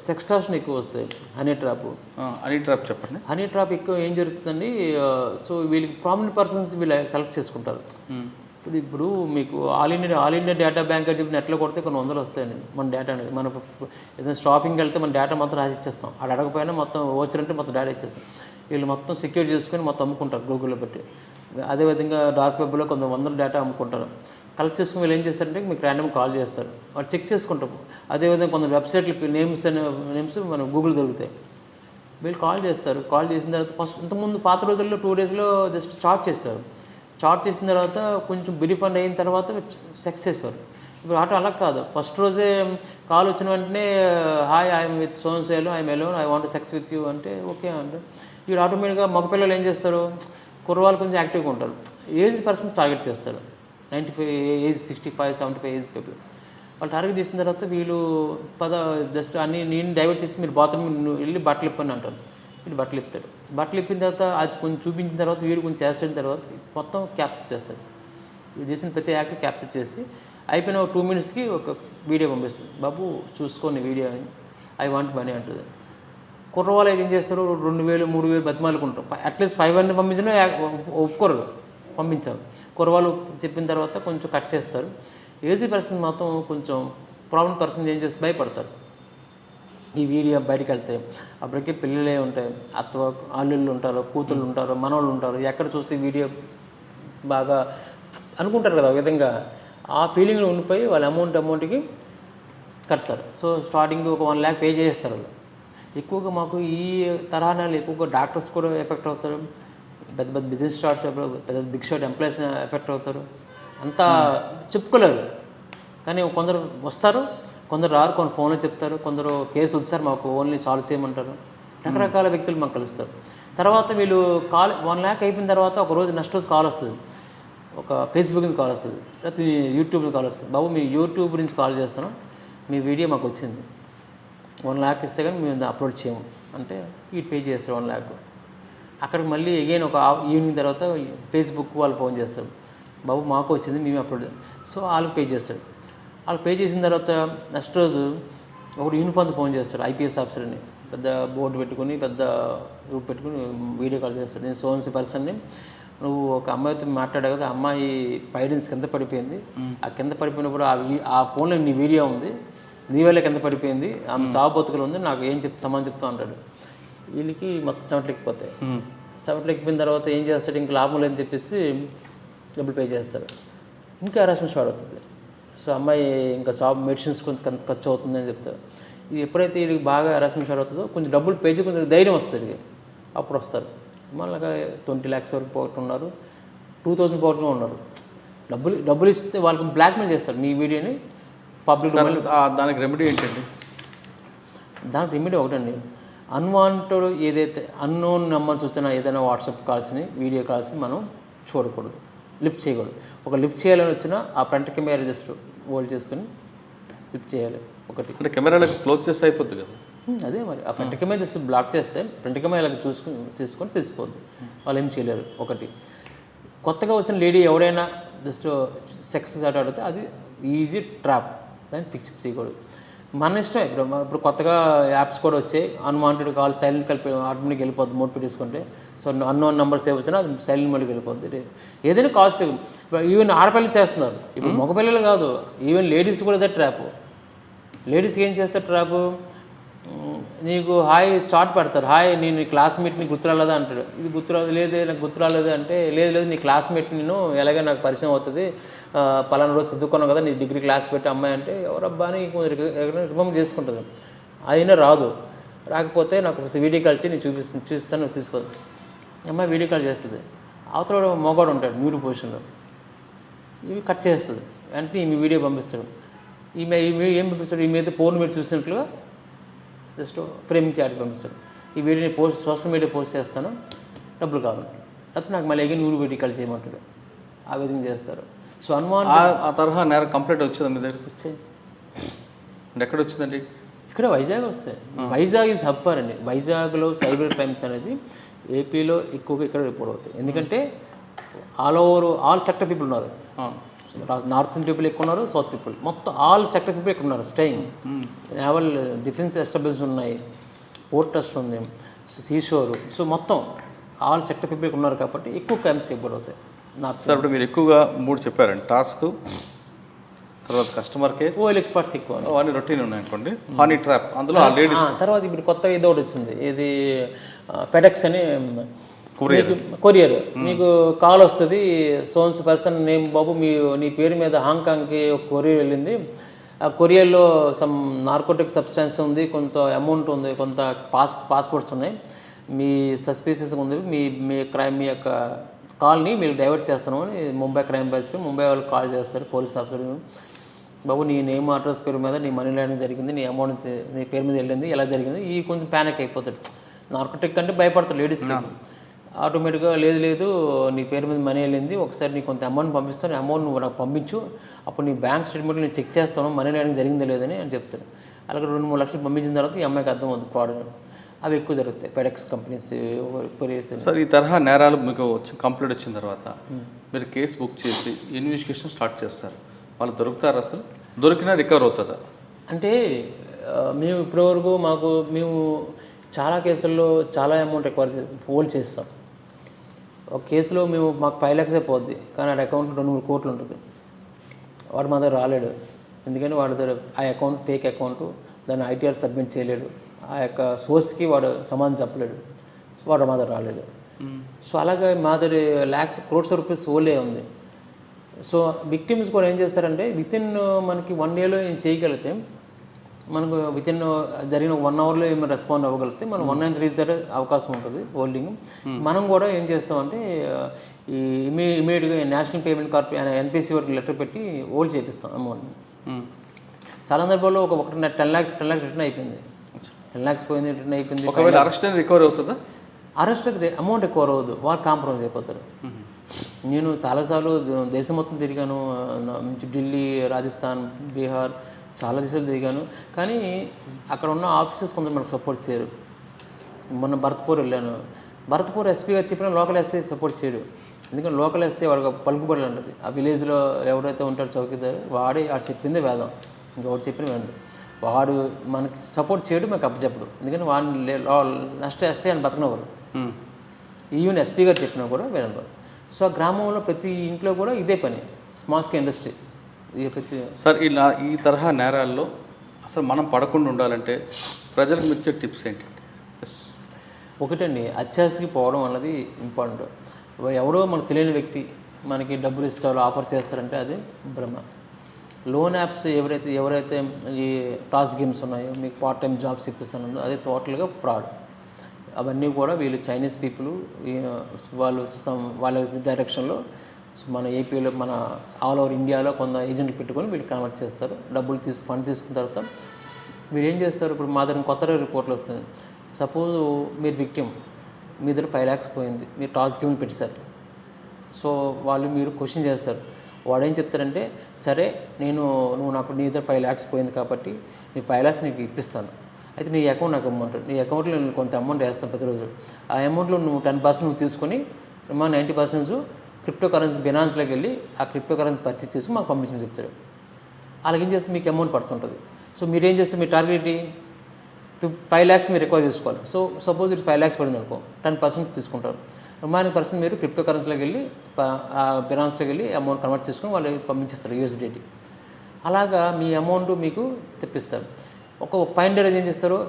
సెక్స్టార్షన్ ఎక్కువ వస్తాయి. హనీ ట్రాప్
చెప్పండి.
హనీ ట్రాప్ ఎక్కువ ఏం జరుగుతుందండి, సో వీళ్ళకి ప్రామినెంట్ పర్సన్స్ వీళ్ళు సెలెక్ట్ చేసుకుంటారు. ఇప్పుడు మీకు ఆల్ ఇండియా డేటా బ్యాంక్ అని చెప్పి నెట్లో కొడితే కొన్ని వందలు వస్తాయండి మన డేటా అనేది. మన ఏదైనా షాపింగ్కి వెళ్తే మన డేటా మొత్తం రాసి ఇచ్చేస్తాం. అది అడగపోయినా మొత్తం వచ్చారంటే మొత్తం డేటా ఇచ్చేస్తాం. వీళ్ళు మొత్తం సెక్యూర్ చేసుకొని మొత్తం అమ్ముకుంటారు గూగుల్లో పెట్టి. అదేవిధంగా డార్క్ వెబ్లో కొంత వందల డేటా అమ్ముకుంటారు. కలెక్ట్ చేసుకుని వీళ్ళు ఏం చేస్తారంటే మీకు ర్యాండమ్ కాల్ చేస్తారు, వాళ్ళు చెక్ చేసుకుంటాం. అదేవిధంగా కొంత వెబ్సైట్లు నేమ్స్ మన గూగుల్ దొరుకుతాయి. వీళ్ళు కాల్ చేస్తారు. కాల్ చేసిన తర్వాత ఫస్ట్ ఇంతకుముందు పాత రోజుల్లో 2 daysలో జస్ట్ చార్ట్ చేస్తారు. చార్ట్ చేసిన తర్వాత కొంచెం బిరిఫండ్ అయిన తర్వాత సెక్స్ చేస్తారు. ఇప్పుడు అలా కాదు, ఫస్ట్ రోజే కాల్ వచ్చిన వెంటనే హాయ్ ఐఎమ్ విత్ సోన్సేలో I'm alone I want sex with you అంటే ఓకే అంటే వీడు ఆటోమేటిక్గా మగపిల్లలు ఏం చేస్తారు, కుర్రవాళ్ళు కొంచెం యాక్టివ్గా ఉంటారు. ఏజ్ పర్సన్స్ టార్గెట్ చేస్తారు. 95 ఏజ్ 65 75 ఏజ్ పీపుల్ వాళ్ళు టార్గెట్ చేసిన తర్వాత వీళ్ళు జస్ట్ అన్ని నేను డైవర్ట్ చేసి మీరు బాత్రూమ్ వెళ్ళి బట్టలు ఇప్పని అంటారు. వీడు బట్టలు ఇప్పుతాడు. బట్టలు ఇప్పిన తర్వాత అది కొంచెం చూపించిన తర్వాత వీడు కొంచెం చేసిన తర్వాత మొత్తం క్యాప్చర్ చేస్తాడు. వీడు చేసిన ప్రతి యాక్ట్ క్యాప్చర్ చేసి అయిపోయిన 2 minutesకి ఒక వీడియో పంపిస్తుంది. బాబు చూసుకోండి వీడియో అని, ఐ వాంట్ మనీ అంటుంది. కుర్రవాళ్ళు ఏం చేస్తారు, 2000 3000 బతిమాలుకుంటారు. అట్లీస్ట్ 500 పంపించినా ఒప్పుకోరు, పంపించారు. కుర్రవాళ్ళు చెప్పిన తర్వాత కొంచెం కట్ చేస్తారు. ఏజీ పర్సన్ మాత్రం కొంచెం ప్రాబ్లం పర్సన్ ఏం చేస్తే భయపడతారు. ఈ వీడియో బయటకు వెళ్తాయి, అప్పటికే పిల్లలే ఉంటాయి, అల్లుళ్ళు ఉంటారు, కూతుళ్ళు ఉంటారు, మనవాళ్ళు ఉంటారు. ఎక్కడ చూస్తే వీడియో బాగా అనుకుంటారు కదా, ఒక విధంగా ఆ ఫీలింగ్లో ఉండిపోయి వాళ్ళ అమౌంట్కి కడతారు. సో స్టార్టింగ్ ఒక 1 lakh పే చేస్తారు వాళ్ళు. ఎక్కువగా మాకు ఈ తరహానాలు ఎక్కువగా డాక్టర్స్ కూడా ఎఫెక్ట్ అవుతారు, పెద్ద పెద్ద బిజినెస్ స్టార్ట్స్ పెద్ద బిగ్ షాట్ ఎంప్లాయీస్ ఎఫెక్ట్ అవుతారు. అంతా చెప్పుకోలేరు. కానీ కొందరు వస్తారు, కొందరు రారు, కొందరు ఫోన్లో చెప్తారు, కొందరు కేసు వస్తారు మాకు ఓన్లీ సాల్వ్ చేయమంటారు. రకరకాల వ్యక్తులు మాకు కలుస్తారు. తర్వాత వీళ్ళు 1 lakh అయిపోయిన తర్వాత ఒక రోజు నెక్స్ట్ రోజు కాల్ వస్తుంది, ఒక ఫేస్బుక్ నుంచి కాల్ వస్తుంది, లేకపోతే యూట్యూబ్ నుంచి కాల్ వస్తుంది. బాబు మీ యూట్యూబ్ నుంచి కాల్ చేస్తున్నాం, మీ వీడియో మాకు వచ్చింది, 1 lakh ఇస్తే కానీ మేము అప్లోడ్ చేయము అంటే వీటి పే చేస్తారు 1 lakh. అక్కడికి మళ్ళీ అగైన్ ఒక ఈవినింగ్ తర్వాత ఫేస్బుక్ వాళ్ళు ఫోన్ చేస్తారు, బాబు మాకు వచ్చింది మేము అప్లోడ్. సో వాళ్ళకి పే చేస్తారు. వాళ్ళు పే చేసిన తర్వాత నెక్స్ట్ రోజు ఒకటి యూనిఫామ్ ఫోన్ చేస్తాడు, ఐపీఎస్ ఆఫీసర్ అని, పెద్ద బోర్డు పెట్టుకుని పెద్ద గ్రూప్ పెట్టుకుని వీడియో కాల్ చేస్తాడు. నేను సోన్స్ పర్సన్ని, నువ్వు ఒక అమ్మాయితో మాట్లాడావు కదా, అమ్మాయి పైనుంచి కింద పడిపోయింది, ఆ కింద పడిపోయినప్పుడు ఆ ఫోన్లో నీ వీడియో ఉంది, నీ వల్లే కింద పడిపోయింది, ఆమె చావు బతుకులు ఉంది, నాకు ఏం సమాధానం చెప్తా ఉంటాడు. వీళ్ళకి మొత్తం చెమటలెక్కిపోతాయి. చెమటలెక్కిపోయిన తర్వాత ఏం చేస్తాడు, ఇంక లాభం లేదని చెప్పేసి డబ్బులు పే చేస్తాడు. ఇంకా హెరాస్మెంట్ స్టార్ట్ అవుతుంది. సో అమ్మాయి ఇంకా మెడిసిన్స్ కొంచెం ఖర్చు అవుతుందని చెప్తారు. ఇది ఎప్పుడైతే వీళ్ళకి బాగా హెరాస్మెంట్ స్టార్ట్ అవుతుందో కొంచెం డబ్బులు పే చేసి కొంచెం ధైర్యం వస్తుంది, అప్పుడు వస్తారు. సుమారుగా 20 lakhs వరకు పోగొట్టున్నారు, 2000 పోగొట్టుకుని ఉన్నారు. డబ్బులు ఇస్తే వాళ్ళకి బ్లాక్మెయిల్ చేస్తారు మీ వీడియోని పబ్లిక్.
దానికి రెమెడీ ఏంటండి?
దానికి రెమెడీ ఒకటండి, అన్వాంటెడ్ ఏదైతే అన్నోన్ నెంబర్స్ వచ్చినా ఏదైనా వాట్సాప్ కాల్స్ని వీడియో కాల్స్ని మనం చూడకూడదు, లిఫ్ట్ చేయకూడదు. ఒక లిఫ్ట్ చేయాలని వచ్చినా ఆ ఫ్రంట్ కెమెరా జస్ట్ హోల్డ్ చేసుకుని లిఫ్ట్ చేయాలి. ఒకటి
అంటే కెమెరాలకు క్లోజ్ చేస్తే అయిపోద్ది కదా.
అదే మరి ఆ ఫ్రంట్ కెమెరా జస్ట్ బ్లాక్ చేస్తే ఫ్రంట్ కెమెరాలకు తీసుకొని తెలిసిపోద్ది, వాళ్ళు ఏం చేయలేరు. ఒకటి కొత్తగా వచ్చిన లేడీ ఎవరైనా జస్ట్ సెక్స్ స్టార్ట్ ఆడితే అది ఈజీ ట్రాప్, దాన్ని ఫిక్స్ చేయకూడదు. మన ఇష్టం. ఇప్పుడు కొత్తగా యాప్స్ కూడా వచ్చాయి, అన్వాంటెడ్ కాల్ సైలెంట్ కలిపి ఆటోమేటిక్ వెళ్ళిపోద్ది మోడ్ పెట్టేసుకుంటే. సో అన్నోన్ నెంబర్స్ ఏ వచ్చినా అది సైలెంట్ మోడ్కి వెళ్ళిపోద్ది. ఏదైనా కాల్స్ ఈవెన్ ఆడపిల్లలు చేస్తున్నారు, ఇప్పుడు మగపిల్లలు కాదు, ఈవెన్ లేడీస్ కూడా ఇదే ట్రాప్. లేడీస్కి ఏం చేస్తారు ట్రాప్, నీకు హాయ్ చాట్ పెడతారు, హాయ్ నేను క్లాస్మేట్ నీకు గుర్తురాలేదా అంటాడు. ఇది గుర్తురాదు, లేదే నాకు గుర్తురాలేదు అంటే, లేదు నీ క్లాస్మేట్ నేను ఎలాగే నాకు పరిచయం అవుతుంది, పలానా రోజు చదువుకున్నావు కదా నీ డిగ్రీ క్లాస్ పెట్టి అమ్మాయి అంటే, ఎవరబ్బా అని రిమంబర్ చేసుకుంటుంది. అయినా రాదు, రాకపోతే నాకు ఒక వీడియో కాల్ నేను చూపిస్తాను నువ్వు తీసుకోదు. అమ్మాయి వీడియో కాల్ చేస్తుంది, అవతల మోగాడు ఉంటాడు మ్యూట్ పొజిషన్లో, ఇవి కట్ చేస్తుంది. అంటే ఈమె వీడియో పంపిస్తాడు. ఈమె ఏం పంపిస్తాడు, ఈమె అయితే ఫోన్ మీరు చూసినట్లుగా జస్ట్ ఫ్రేమింగ్ చార్జ్ పంపిస్తాడు. ఈ వీడియోని సోషల్ మీడియా పోస్ట్ చేస్తాను, డబ్బులు కావాలి, లేకపోతే నాకు మళ్ళీ ఎగిరి 100 వీడియో కాల్ చేయమంటాడు. ఆ విధంగా చేస్తారు. సో
ఆ తరహా నేరం కంప్లైంట్ వచ్చింది మీ దగ్గర?
వచ్చాయి.
అంటే ఎక్కడ వచ్చిందండి?
ఇక్కడ వైజాగ్ వస్తాయి. వైజాగ్ ఈజ్ హబ్బర్ అండి. వైజాగ్లో సైబర్ క్రైమ్స్ అనేది ఏపీలో ఎక్కువగా ఇక్కడ రిపోర్ట్ అవుతాయి. ఎందుకంటే ఆల్ సెక్టర్ పీపుల్ ఉన్నారు. నార్త్ పీపుల్ ఎక్కువ ఉన్నారు, సౌత్ పీపుల్, మొత్తం ఆల్ సెక్టర్ పీపుల్ ఎక్కువ ఉన్నారు స్టేయింగ్. నేవల్ డిఫెన్స్ ఎస్టాబ్లిష్ ఉన్నాయి, పోర్ట్ ట్రస్ట్ ఉంది, సీషోర్, సో మొత్తం ఆల్ సెక్టర్ పీపుల్ ఉన్నారు కాబట్టి ఎక్కువ క్రైమ్స్ ఎక్కువ అవుతాయి నార్త్.
సార్ ఇప్పుడు మీరు ఎక్కువగా 3 చెప్పారండి, టాస్క్, తర్వాత కస్టమర్ కేర్,
ఓఎల్ ఎక్స్పర్ట్స్ ఎక్కువ,
అవన్నీ రొటీన్ ఉన్నాయనుకోండి. హనీ ట్రాప్ అందులో లేడీస్.
తర్వాత ఇప్పుడు కొత్త ఇది ఒకటి వచ్చింది, ఇది పెడెక్స్ అని కొరియర్. మీకు కాల్ వస్తుంది, సోన్స్ పర్సన్ నేమ్ బాబు నీ పేరు మీద హాంకాంగ్కి ఒక కొరియర్ వెళ్ళింది, ఆ కొరియర్లో సమ్ నార్కోటిక్ సబ్స్టెన్స్ ఉంది, కొంత అమౌంట్ ఉంది, కొంత పాస్పోర్ట్స్ ఉన్నాయి, మీ సస్పీషియస్ ఉంది, మీ యొక్క కాల్ని మీరు డైవర్ట్ చేస్తాను అని ముంబై క్రైమ్ బ్రాంచ్కి ముంబై వాళ్ళు కాల్ చేస్తారు, పోలీస్ ఆఫీసర్, బాబు నీ నేమ్ అడ్రస్ పేరు మీద నీ మనీ లాండింగ్ జరిగింది, నీ అమౌంట్ నీ పేరు మీద వెళ్ళింది, ఎలా జరిగింది, ఈ కొంచెం ప్యానిక్ అయిపోతాడు. నార్కోటిక్ అంటే భయపడతాడు లేడీస్కి. ఆటోమేటిక్గా లేదు నీ పేరు మీద మనీ వెళ్ళింది, ఒకసారి నీకు కొంత అమౌంట్ పంపిస్తాను, అమౌంట్ నువ్వు నాకు పంపించు, అప్పుడు నీ బ్యాంక్ స్టేట్మెంట్ నేను చెక్ చేస్తాను మనీ లాండింగ్ జరిగిందా లేదని అని చెప్తాడు. అలాగే 2-3 లక్షలు పంపించిన తర్వాత ఈ అమ్మాయికి అర్థం అవుతుంది ఫ్రాడ్. అవి ఎక్కువ జరుగుతాయి పెడెక్స్ కంపెనీస్, కొరియర్స్.
సార్ ఈ తరహా నేరాలు మీకు కంప్లీట్ వచ్చిన తర్వాత మీరు కేసు బుక్ చేసి ఇన్వెస్టిగేషన్ స్టార్ట్ చేస్తారు, వాళ్ళు దొరుకుతారు, అసలు దొరికినా రికవర్ అవుతుందా?
అంటే మేము ఇప్పటివరకు మేము చాలా కేసుల్లో చాలా అమౌంట్ రికవర్ హోల్డ్ చేస్తాం. ఒక కేసులో మాకు 5 lakhs పోద్ది, కానీ ఆ అకౌంట్ 2-3 కోట్లు ఉంటుంది. వాడు మా దగ్గర రాలేడు, ఎందుకని వాడి దగ్గర ఆ అకౌంట్ ఫేక్ అకౌంట్, దాన్ని ఐటీఆర్ సబ్మిట్ చేయలేడు, ఆ యొక్క సోర్స్కి వాడు సమాధానం చెప్పలేడు, సో వాడు మా దగ్గర రాలేడు. సో అలాగే మా దగ్గర crores రూపీస్ హోల్డే ఉంది. సో విక్టిమ్స్ కూడా ఏం చేస్తారంటే వితిన్ మనకి 1 dayలో ఏం చేయగలిగితే, మనకు వితిన్ జరిగిన 1 hourలో ఏమైనా రెస్పాండ్ అవ్వగలిగితే మనం 193 దగ్గర అవకాశం ఉంటుంది హోల్డింగ్. మనం కూడా ఏం చేస్తామంటే ఈ ఇమీడియట్గా నేషనల్ పేమెంట్ కార్పొరేషన్ ఎన్పిసి వరకు లెటర్ పెట్టి హోల్డ్ చేపిస్తాం అమౌంట్ని. చాలా సందర్భాల్లో 10 lakhs రిటర్న్ అయిపోయింది, 10 lakhs పోయింది, రిటర్న్ అయిపోయింది.
ఒకవేళ అరెస్ట్ రికవర్ అవుతుందా?
అరెస్ట్ అమౌంట్ రికవర్ అవ్వదు, వాళ్ళు కాంప్రమైజ్ అయిపోతారు. నేను చాలాసార్లు దేశం మొత్తం తిరిగాను, ఢిల్లీ, రాజస్థాన్, బీహార్, చాలా దేశాలు తిరిగాను, కానీ అక్కడ ఉన్న ఆఫీసర్స్ కొందరు మనకు సపోర్ట్ చేయరు. మొన్న భరత్పూర్ వెళ్ళాను, భరత్పూర్ ఎస్పీ గారు చెప్పిన లోకల్ ఎస్ఐ సపోర్ట్ చేయరు, ఎందుకంటే లోకల్ ఎస్ఐ వాడికి పలుకుబడి ఉంటుంది. ఆ విలేజ్లో ఎవరైతే ఉంటారో చౌకీదారు వాడు చెప్పిందే వేదం, ఇంకొకటి చెప్పిన వేదం, వాడు మనకి సపోర్ట్ చేయడు, మాకు అప్పచెప్పడు, ఎందుకంటే వాడిని నెక్స్ట్ ఎస్ఐ అని బతకనవారు, ఈవెన్ ఎస్పీ గారు చెప్పినా కూడా వినరు. సో ఆ గ్రామంలో ప్రతి ఇంట్లో కూడా ఇదే పని, స్మాల్ స్కేల్ ఇండస్ట్రీ.
సార్ ఈ తరహా నేరాల్లో అసలు మనం పడకుండా ఉండాలంటే ప్రజలకు ఇచ్చే టిప్స్ ఏంటి?
ఒకటండి, అత్యాశకి పోవడం అన్నది ఇంపార్టెంట్. ఎవరో మనకు తెలియని వ్యక్తి మనకి డబ్బులు ఇస్తారు, ఆఫర్ చేస్తారంటే అది భ్రమ. లోన్ యాప్స్ ఎవరైతే ఈ టాస్ గేమ్స్ ఉన్నాయో, మీకు పార్ట్ టైం జాబ్స్ ఇప్పిస్తానో అది టోటల్గా ఫ్రాడ్. అవన్నీ కూడా వీళ్ళు చైనీస్ పీపుల్, వాళ్ళ డైరెక్షన్లో మన ఏపీలో, మన ఆల్ ఓవర్ ఇండియాలో కొంత ఏజెంట్లు పెట్టుకొని వీళ్ళు కన్వర్ట్ చేస్తారు. డబ్బులు ఫండ్ తీసుకున్న తర్వాత మీరు ఏం చేస్తారు, ఇప్పుడు మా దగ్గర కొత్త రిపోర్ట్లు వస్తుంది. సపోజ్ మీరు విక్టిమ్, మీ దగ్గర 5 lakhs పోయింది, మీరు టాస్ గేమ్ పెట్టేశారు. సో మీరు క్వశ్చన్ చేస్తారు, వాడు ఏం చెప్తారంటే, సరే నువ్వు నాకు నీ దగ్గర 5 lakhs పోయింది కాబట్టి నీ 5 lakhs నీకు ఇప్పిస్తాను, అయితే నీ అకౌంట్ నాకు అమౌంట్, నీ అకౌంట్లో నేను కొంత అమౌంట్ వేస్తాను ప్రతిరోజు, ఆ అమౌంట్లో నువ్వు 10% నువ్వు తీసుకొని 90% క్రిప్టో కరెన్సీ బినాన్స్లోకి వెళ్ళి ఆ క్రిప్టో కరెన్సీ పర్చేస్ చేసుకుని మాకు పంపించమని చెప్తారు. అలాగే ఏం చేస్తే మీకు అమౌంట్ పడుతుంటుంది. సో మీరు ఏం చేస్తే మీ టార్గెట్ 5 lakhs మీరు రికవర్ చేసుకోవాలి. సో సపోజ్ ఇది 5 lakhs పడింది అనుకో, 10% తీసుకుంటారు. రిమైనింగ్ పర్సెంట్ మీరు క్రిప్టో కరెన్సీలోకి వెళ్ళి ఆ బినాన్స్లోకి వెళ్ళి అమౌంట్ కన్వర్ట్ చేసుకొని వాళ్ళు పంపించేస్తారు యూఎస్డిటీ. అలాగా మీ అమౌంట్ మీకు తెప్పిస్తారు. ఒక 5 days ఏం చేస్తారో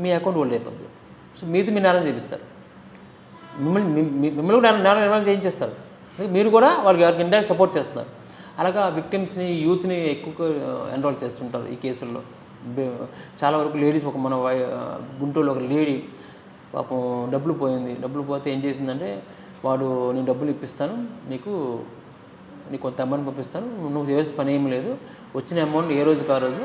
మీ అకౌంట్ హోల్డ్ అయిపోతుంది. సో మీది మీ నేరం చేపిస్తారు, మిమ్మల్ని కూడా నేరం చేయించేస్తారు, మీరు కూడా వాళ్ళకి ఎవరికి ఇండైరెక్ట్ సపోర్ట్ చేస్తున్నారు. అలాగా విక్టిమ్స్ని, యూత్ని ఎక్కువగా ఎన్రోల్ చేస్తుంటారు ఈ కేసుల్లో. చాలా వరకు లేడీస్, మన గుంటూరులో ఒక లేడీ పాపం డబ్బులు పోతే ఏం చేసిందంటే, వాడు నేను డబ్బులు ఇప్పిస్తాను, నీకు కొంత అమౌంట్ పంపిస్తాను, నువ్వు చేసే పని ఏం లేదు, వచ్చిన అమౌంట్ ఏ రోజుకి ఆ రోజు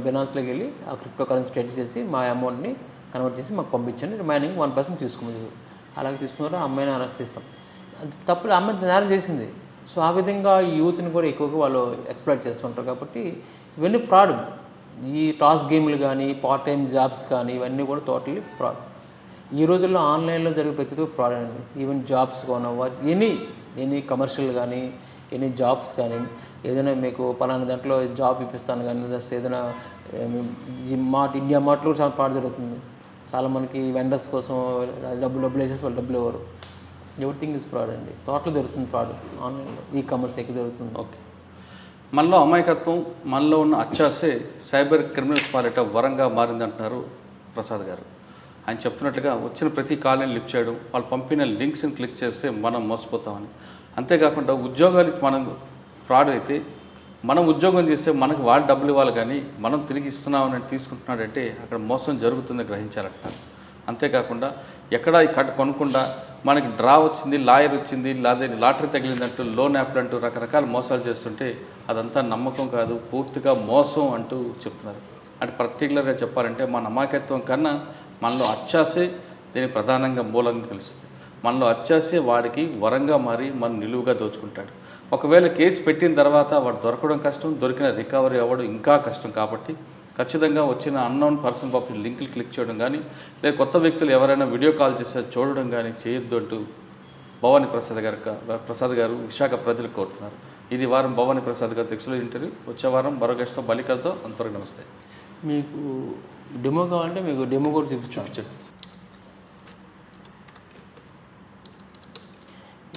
బినాన్స్లోకి వెళ్ళి ఆ క్రిప్టో కరెన్సీ ట్రేడ్ చేసి మా అమౌంట్ని కన్వర్ట్ చేసి మాకు పంపించండి, రిమైనింగ్ 1% తీసుకోమని. అలాగే తీసుకున్నారో ఆ అమ్మాయిని అరెస్ట్ చేస్తాం. తప్పులు అమ్మాయి నేరం చేసింది. సో ఆ విధంగా ఈ యూత్ని కూడా ఎక్కువగా వాళ్ళు ఎక్స్ప్లాయిట్ చేస్తుంటారు. కాబట్టి ఇవన్నీ ఫ్రాడ్. ఈ టాస్ గేమ్లు కానీ, పార్ట్ టైం జాబ్స్ కానీ, ఇవన్నీ కూడా టోటల్లీ ఫ్రాడ్. ఈ రోజుల్లో ఆన్లైన్లో జరిగే ప్రతిదీ ఫ్రాడ్ అండి. ఈవెన్ జాబ్స్ కానీ, ఎనీ కమర్షియల్ కానీ, ఎనీ జాబ్స్ కానీ ఏదైనా మీకు పలానా దాంట్లో జాబ్ ఇప్పిస్తాను కానీ ఏదైనా ఇండియా మార్ట్లో చాలా ఫ్రాడ్ జరుగుతుంది. చాలా మనకి వెండర్స్ కోసం డబ్బులు వేసేసి వాళ్ళు డబ్బులు ఇవ్వరు. ఎవ్రీథింగ్ ఇస్ ఫ్రాడ్ అండి. టోటల్ జరుగుతుంది ఫ్రాడ్ ఆన్లైన్లో, ఈ-కామర్స్ ఎక్కువ జరుగుతుంది.
ఓకే, మనలో అమాయకత్వం, మనలో ఉన్న అత్యాసే సైబర్ క్రిమినల్స్ పాలిట వరంగా మారిందంటున్నారు ప్రసాద్ గారు. ఆయన చెప్తున్నట్లుగా వచ్చిన ప్రతి కాల్ని లిఫ్ట్ చేయడం, వాళ్ళు పంపిన లింక్స్ని క్లిక్ చేస్తే మనం మోసపోతామని. అంతేకాకుండా ఉద్యోగాలు మనం ఫ్రాడ్ అయితే మనం ఉద్యోగం చేస్తే మనకు వాళ్ళు డబ్బులు ఇవ్వాలి కానీ మనం తిరిగి ఇస్తున్నామని తీసుకుంటున్నాడంటే అక్కడ మోసం జరుగుతుందని గ్రహించాలంటారు. అంతేకాకుండా ఎక్కడ ఈ కొనకుండా మనకి డ్రా వచ్చింది, లాయర్ వచ్చింది, లేదా లాటరీ తగిలిందంటూ లోన్ యాప్లు అంటూ రకరకాల మోసాలు చేస్తుంటే అదంతా నమ్మకం కాదు, పూర్తిగా మోసం అంటూ చెప్తున్నారు. అంటే పర్టికులర్గా చెప్పాలంటే మన అమాయకత్వం కన్నా మనలో అత్యాసే దీనికి ప్రధానంగా మూలంగా తెలుస్తుంది. మనలో అత్యాసే వాడికి వరంగా మారి మనం నిలువుగా దోచుకుంటాడు. ఒకవేళ కేసు పెట్టిన తర్వాత వాడు దొరకడం కష్టం, దొరికిన రికవరీ అవ్వడం ఇంకా కష్టం. కాబట్టి ఖచ్చితంగా వచ్చిన అన్నోన్ పర్సన్ పంపిన లింకులు క్లిక్ చేయడం కానీ, లేదా కొత్త వ్యక్తులు ఎవరైనా వీడియో కాల్ చేస్తే చూడడం కానీ చేయొద్దు అంటూ భవానీ ప్రసాద్ గారు విశాఖ ప్రజలకు కోరుతున్నారు. ఇది వారం భవానీ ప్రసాద్ గారు ఎక్స్క్లూజివ్ ఇంటర్వ్యూ. వచ్చే వారం మరో గెస్ట్తో బలికలతో అంతవరకు నమస్తే.
మీకు డెమో కావాలంటే మీకు డెమో కూడా చూపించండి.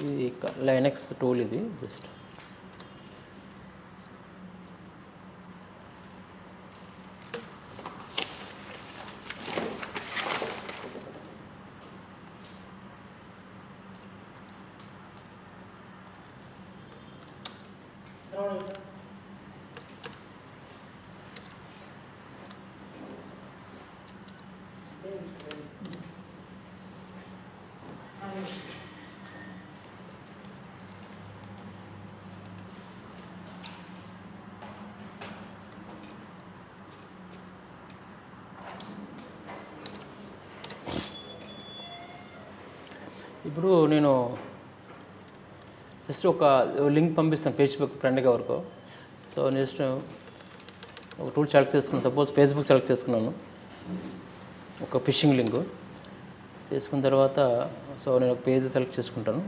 ఇది లైనక్స్ టూల్, ఇది జస్ట్ ఇప్పుడు నేను జస్ట్ ఒక లింక్ పంపిస్తాను ఫేస్బుక్ ఫ్రెండ్గా వరకు. సో నెక్స్ట్ ఒక టూల్ సెలెక్ట్ చేసుకున్నాను. సపోజ్ ఫేస్బుక్ సెలెక్ట్ చేసుకున్నాను, ఒక ఫిషింగ్ లింక్ చేసుకున్న తర్వాత సో నేను ఒక పేజ్ సెలెక్ట్ చేసుకుంటాను.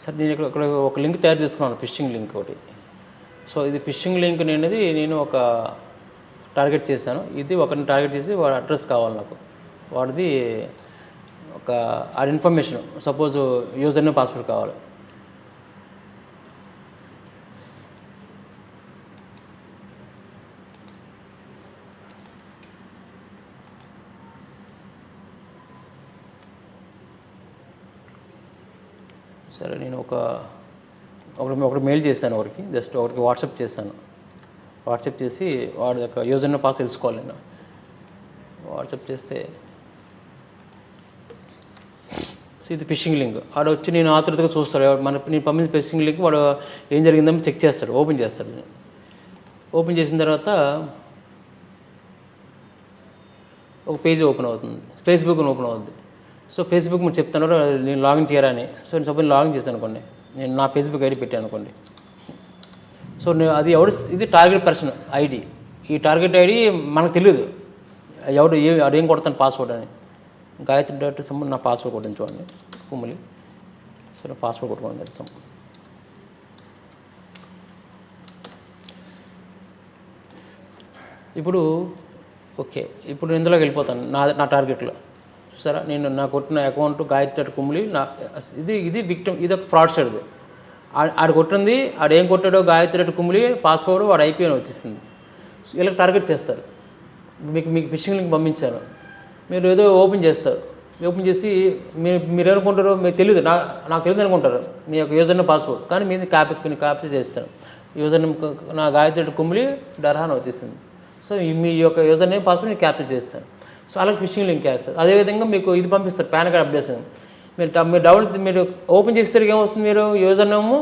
సార్ నేను ఇక్కడ ఒక లింక్ తయారు చేసుకున్నాను, ఫిషింగ్ లింక్ ఒకటి. సో ఇది ఫిషింగ్ లింక్ అనేది నేను ఒక టార్గెట్ చేశాను. ఇది ఒకరిని టార్గెట్ చేసి వాడి అడ్రస్ కావాలి నాకు, వాడిది ఒక ఆ information, suppose user name password కావాలి. సరే నేను ఒకటి మెయిల్ చేశాను, ఒకరికి జస్ట్ ఒకరికి వాట్సాప్ చేశాను. వాట్సాప్ చేసి వాడి యొక్క యూజర్ నేమ్ పాస్ తెలుసుకోవాలి. నేను వాట్సాప్ చేస్తే సో ఇది ఫిషింగ్ లింక్. వాడు వచ్చి నేను ఆతృతగా చూస్తాడు, నేను పంపించిన ఫిషింగ్ లింక్ వాడు ఏం జరిగిందని చెక్ చేస్తాడు, ఓపెన్ చేస్తాడు. నేను ఓపెన్ చేసిన తర్వాత ఒక పేజ్ ఓపెన్ అవుతుంది, ఫేస్బుక్ ఓపెన్ అవుతుంది. సో ఫేస్బుక్ మీరు చెప్తున్నారు నేను లాగిన్ చేయరని. సో నేను సపోజ్ లాగిన్ చేశాను అనుకోండి, నేను నా ఫేస్బుక్ ఐడి పెట్టాను అనుకోండి. సో అది ఇది టార్గెట్ పర్సన్ ఐడి. ఈ టార్గెట్ ఐడి మనకు తెలియదు ఏం కొడతాను పాస్వర్డ్ అని. గాయత్రి డాక్టర్ సంబంధం నా పాస్వర్డ్ కొట్టింది చూడండి, కుమ్మలి. సో నా పాస్వర్డ్ కొట్టుకోండి సంబంధం. ఇప్పుడు ఓకే, ఇప్పుడు ఇందులోకి వెళ్ళిపోతాను నా టార్గెట్లో. చూసారా, నేను నా కొట్టిన అకౌంట్ గాయత్రి కుమ్మిలి, ఇది విక్టిమ్, ఇది ఒక ఫ్రాడ్స్టర్. ఇది ఆడు కొట్టింది, ఆడు ఏం కొట్టాడో గాయత్రి కుమ్మిలి పాస్వర్డ్ వాడు అయిపోయిన వచ్చేసింది. ఇలా టార్గెట్ చేస్తారు. మీకు ఫిషింగ్ లింక్ పంపించాను, మీరు ఏదో ఓపెన్ చేస్తారు. ఓపెన్ చేసి మీరు ఏమనుకుంటారో మీకు తెలియదు, నాకు తెలియదు అనుకుంటారు మీ యొక్క యూజర్ నేమ్ పాస్వర్డ్, కానీ మీది కాపీ చేస్తాను. యూజర్ నేమ్ నా గాయత్రి కుమ్మిలి డర్హాన్ వచ్చేసింది. సో మీ యొక్క యూజర్ నేమ్ పాస్వర్డ్ నేను క్యాప్చర్ చేస్తాను. సో అలాగే ఫిషింగ్ లింక్ వేస్తారు. అదేవిధంగా మీకు ఇది పంపిస్తారు, పాన్ కార్డ్ అప్డేషన్. మీరు ఓపెన్ చేసేసరికి ఏమవుతుంది, మీరు యూజర్ నేమ్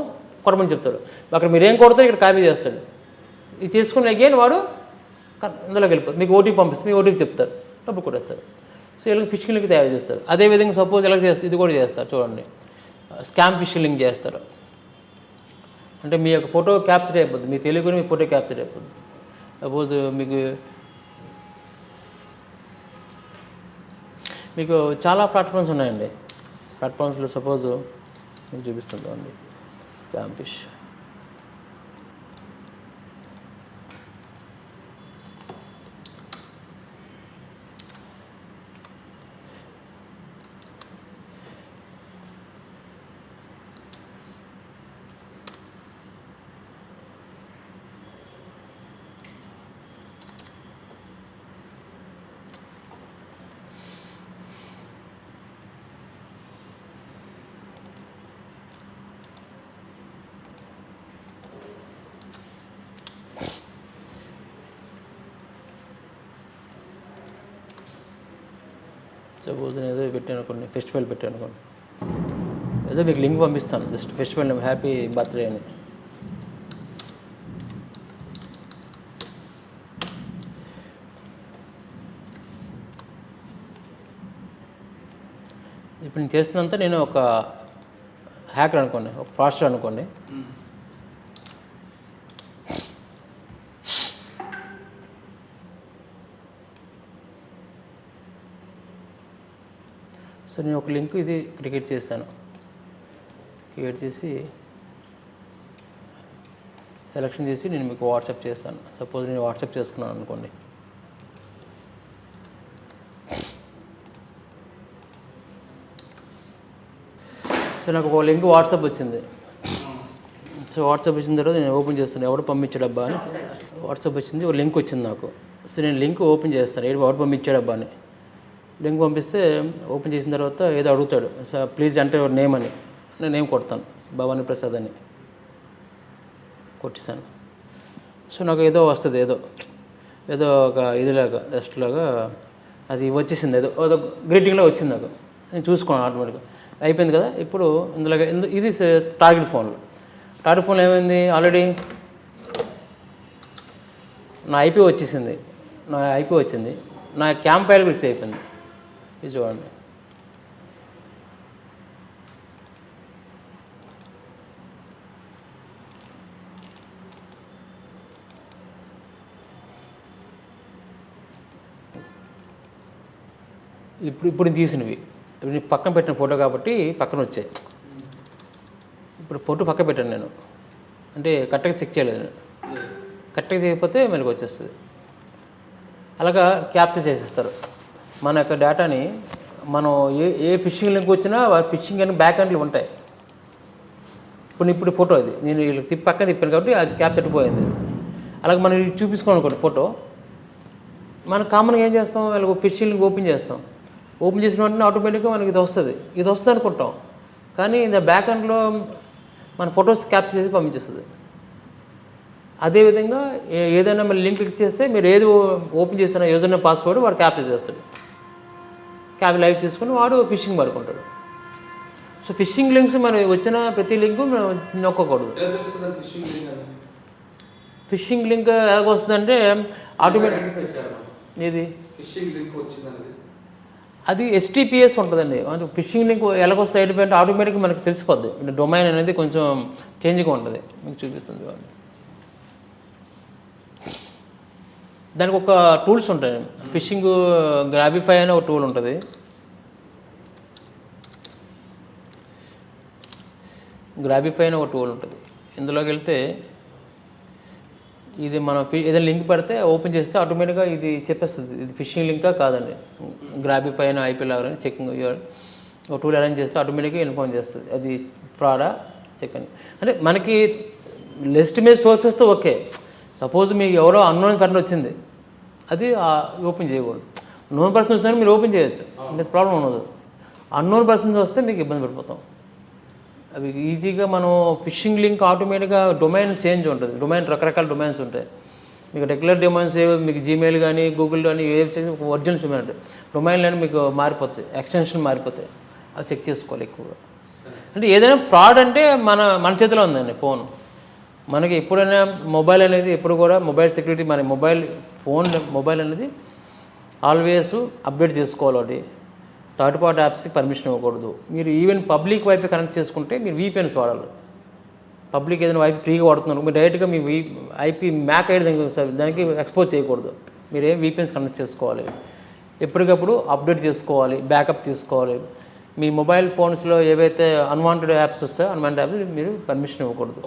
కొట్టమని చెప్తాడు, అక్కడ మీరు ఏం కొడతారు ఇక్కడ కాపీ చేస్తాడు. ఇది చేసుకుని అగైన్ వాడు ఇందులోకి వెళ్ళిపోతుంది, మీకు ఓటీపీ పంపిస్తుంది, మీ ఓటీపీ చెప్తారు, డబ్బులు కొట్టేస్తారు. సో ఇలా ఫిషింగ్ లింక్ తయారు చేస్తారు. అదేవిధంగా సపోజ్ ఎలా చేస్తారు, ఇది కూడా చేస్తారు చూడండి, స్కామ్ ఫిషింగ్ లింక్ చేస్తారు. అంటే మీ యొక్క ఫోటో క్యాప్చర్ అయిపోద్ది, మీ తెలియకుండా మీ ఫోటో క్యాప్చర్ అయిపోద్ది. సపోజ్ మీకు చాలా ప్లాట్ఫామ్స్ ఉన్నాయండి. ప్లాట్ఫామ్స్లో సపోజ్ మీకు చూపిస్తుందండి స్కామ్ ఫిష్. సపోజ్ నేను ఏదో పెట్టాను అనుకోండి, ఫెస్టివల్ పెట్టాను అనుకోండి, ఏదో మీకు లింక్ పంపిస్తాను, జస్ట్ ఫెస్టివల్ హ్యాపీ బర్త్డే అని. ఇప్పుడు నేను చేస్తున్నంత నేను ఒక హ్యాకర్ అనుకోండి, ఒక ఫ్రాస్టర్ అనుకోండి. సో నేను ఒక లింక్ ఇది క్రియేట్ చేశాను, క్రియేట్ చేసి సెలెక్షన్ చేసి నేను మీకు వాట్సాప్ చేస్తాను. సపోజ్ నేను వాట్సాప్ చేసుకున్నాను అనుకోండి, సో నాకు ఒక లింక్ వాట్సాప్ వచ్చింది. సో వాట్సాప్ వచ్చిన తర్వాత నేను ఓపెన్ చేస్తాను, ఎవరు పంపించాడబ్బా అని. వాట్సాప్ వచ్చింది, ఒక లింక్ వచ్చింది నాకు. సో నేను లింక్ ఓపెన్ చేస్తాను, ఎవరు పంపించాడబ్బా అని. లింక్ పంపిస్తే ఓపెన్ చేసిన తర్వాత ఏదో అడుగుతాడు, సో ప్లీజ్ అంటే ఎవరు నేమ్ అని. నేను నేమ్ కొడతాను, భవానీ ప్రసాద్ అని కొట్టేశాను. సో నాకు ఏదో వస్తుంది, ఏదో ఒక ఇదిలాగా జస్ట్ లాగా అది వచ్చేసింది, ఏదో గ్రీటింగ్లో వచ్చింది నాకు. నేను చూసుకోను ఆటోమేటిక్గా, అయిపోయింది కదా. ఇప్పుడు ఇందులో ఇది టార్గెట్ ఫోన్లో ఏమైంది, ఆల్రెడీ నా ఐపీ వచ్చింది, నా క్యాంప్ ఫైల్ కూడా అయిపోయింది. ఇది చూడండి, ఇప్పుడు తీసినవి. ఇప్పుడు పక్కన పెట్టిన ఫోటో కాబట్టి పక్కన వచ్చాయి. ఇప్పుడు ఫోటో పక్క పెట్టాను నేను, అంటే కరెక్ట్గా చెక్ చేయలేదు నేను. కరెక్ట్గా చేయకపోతే మనకు వచ్చేస్తుంది. అలాగా క్యాప్చర్ చేసేస్తారు మన యొక్క డేటాని. మనం ఏ ఫిషింగ్ లింక్ వచ్చినా ఫిషింగ్ అని బ్యాక్ ఎండ్లు ఉంటాయి. ఇప్పుడు ఫోటో అది నేను వీళ్ళకి పక్కన తిప్పాను కాబట్టి అది క్యాప్చర్ పోయింది. అలాగే మనం చూపించుకోనుకోండి ఫోటో, మనం కామన్గా ఏం చేస్తాం, వాళ్ళకి ఫిషింగ్ లింక్ ఓపెన్ చేస్తాం. ఓపెన్ చేసిన వెంటనే ఆటోమేటిక్గా మనకి ఇది వస్తుంది అనుకుంటాం, కానీ ఇది బ్యాక్ ఎండ్లో మన ఫొటోస్ క్యాప్చర్ చేసి పంపించేస్తుంది. అదేవిధంగా ఏదైనా మళ్ళీ లింక్ క్లిక్ చేస్తే మీరు ఏది ఓపెన్ చేస్తున్న యూజర్ నేమ్ పాస్వర్డ్ వాడు క్యాప్చర్ చేస్తాడు. లైవ్ చేసుకుని వాడు ఫిషింగ్ పడుకుంటాడు. సో ఫిషింగ్ లింక్స్ మనం వచ్చిన ప్రతి లింకు మనం నొక్కకూడదు. ఫిషింగ్ లింక్ ఎలాగొస్తుందంటే ఆటోమేటిక్ ఇది అది HTTPS ఉంటుందండి. అంటే ఫిషింగ్ లింక్ ఎలాగొస్తే అంటే ఆటోమేటిక్గా మనకు తెలిసిపోద్ది. డొమైన్ అనేది కొంచెం చేంజ్గా ఉంటుంది. మీకు చూపిస్తుంది వాళ్ళు. దానికి ఒక టూల్స్ ఉంటాయి. ఫిషింగ్ గ్రాబిఫై అనే ఒక టూల్ ఉంటుంది. ఇందులోకి వెళ్తే ఇది మనం ఏదైనా లింక్ పెడితే ఓపెన్ చేస్తే ఆటోమేటిక్గా ఇది చెప్పేస్తుంది ఇది ఫిషింగ్ లింకా కాదండి. గ్రాబిఫై అయిన IP లాగా చెకింగ్ ఒక టూల్ అరేంజ్ చేస్తే ఆటోమేటిక్గా ఇన్ఫార్మ్ చేస్తుంది అది ఫ్రాడా చెక్ అని. అంటే మనకి లెజిటిమేట్ సోర్సెస్తో ఓకే. సపోజ్ మీకు ఎవరో అన్నోన్ పర్సన్ వచ్చింది, అది ఓపెన్ చేయకూడదు. నోన్ పర్సన్ వచ్చినా మీరు ఓపెన్ చేయొచ్చు, ఇంత ప్రాబ్లం ఉండదు. అన్నోన్ పర్సన్స్ వస్తే మీకు ఇబ్బంది పడిపోతాం. అవి ఈజీగా మనం ఫిషింగ్ లింక్ ఆటోమేటిక్గా డొమైన్ చేంజ్ ఉంటుంది. డొమైన్ రకరకాల డొమైన్స్ ఉంటాయి. మీకు రెగ్యులర్ డొమైన్స్ ఏవి మీకు జీమెయిల్ కానీ గూగుల్ కానీ ఏవి చేసి ఒరిజినల్ డొమైన్ ఉంటాయి. డొమైన్లని మీకు మారిపోతాయి, ఎక్స్టెన్షన్ మారిపోతాయి. అది చెక్ చేసుకోవాలి ఎక్కువగా. అంటే ఏదైనా ఫ్రాడ్ అంటే మన చేతిలో ఉందండి ఫోన్. మనకి ఎప్పుడైనా మొబైల్ అనేది ఎప్పుడు కూడా మొబైల్ సెక్యూరిటీ మన మొబైల్ అనేది ఆల్వేస్ అప్డేట్ చేసుకోవాలి. థర్డ్ పార్టీ యాప్స్కి పర్మిషన్ ఇవ్వకూడదు. మీరు ఈవెన్ పబ్లిక్ వైఫై కనెక్ట్ చేసుకుంటే మీరు VPNs వాడాలి. పబ్లిక్ ఏదైనా వైఫై ఫ్రీగా వాడుతున్నారు మీరు డైరెక్ట్గా మీ IP మ్యాక్ ఐడి దానికి ఎక్స్పోజ్ చేయకూడదు. మీరు VPNs కనెక్ట్ చేసుకోవాలి. ఎప్పటికప్పుడు అప్డేట్ చేసుకోవాలి, బ్యాకప్ తీసుకోవాలి. మీ మొబైల్ ఫోన్స్లో ఏవైతే అన్వాంటెడ్ యాప్స్ వస్తాయో అన్వాంటెడ్ యాప్స్ మీరు పర్మిషన్ ఇవ్వకూడదు.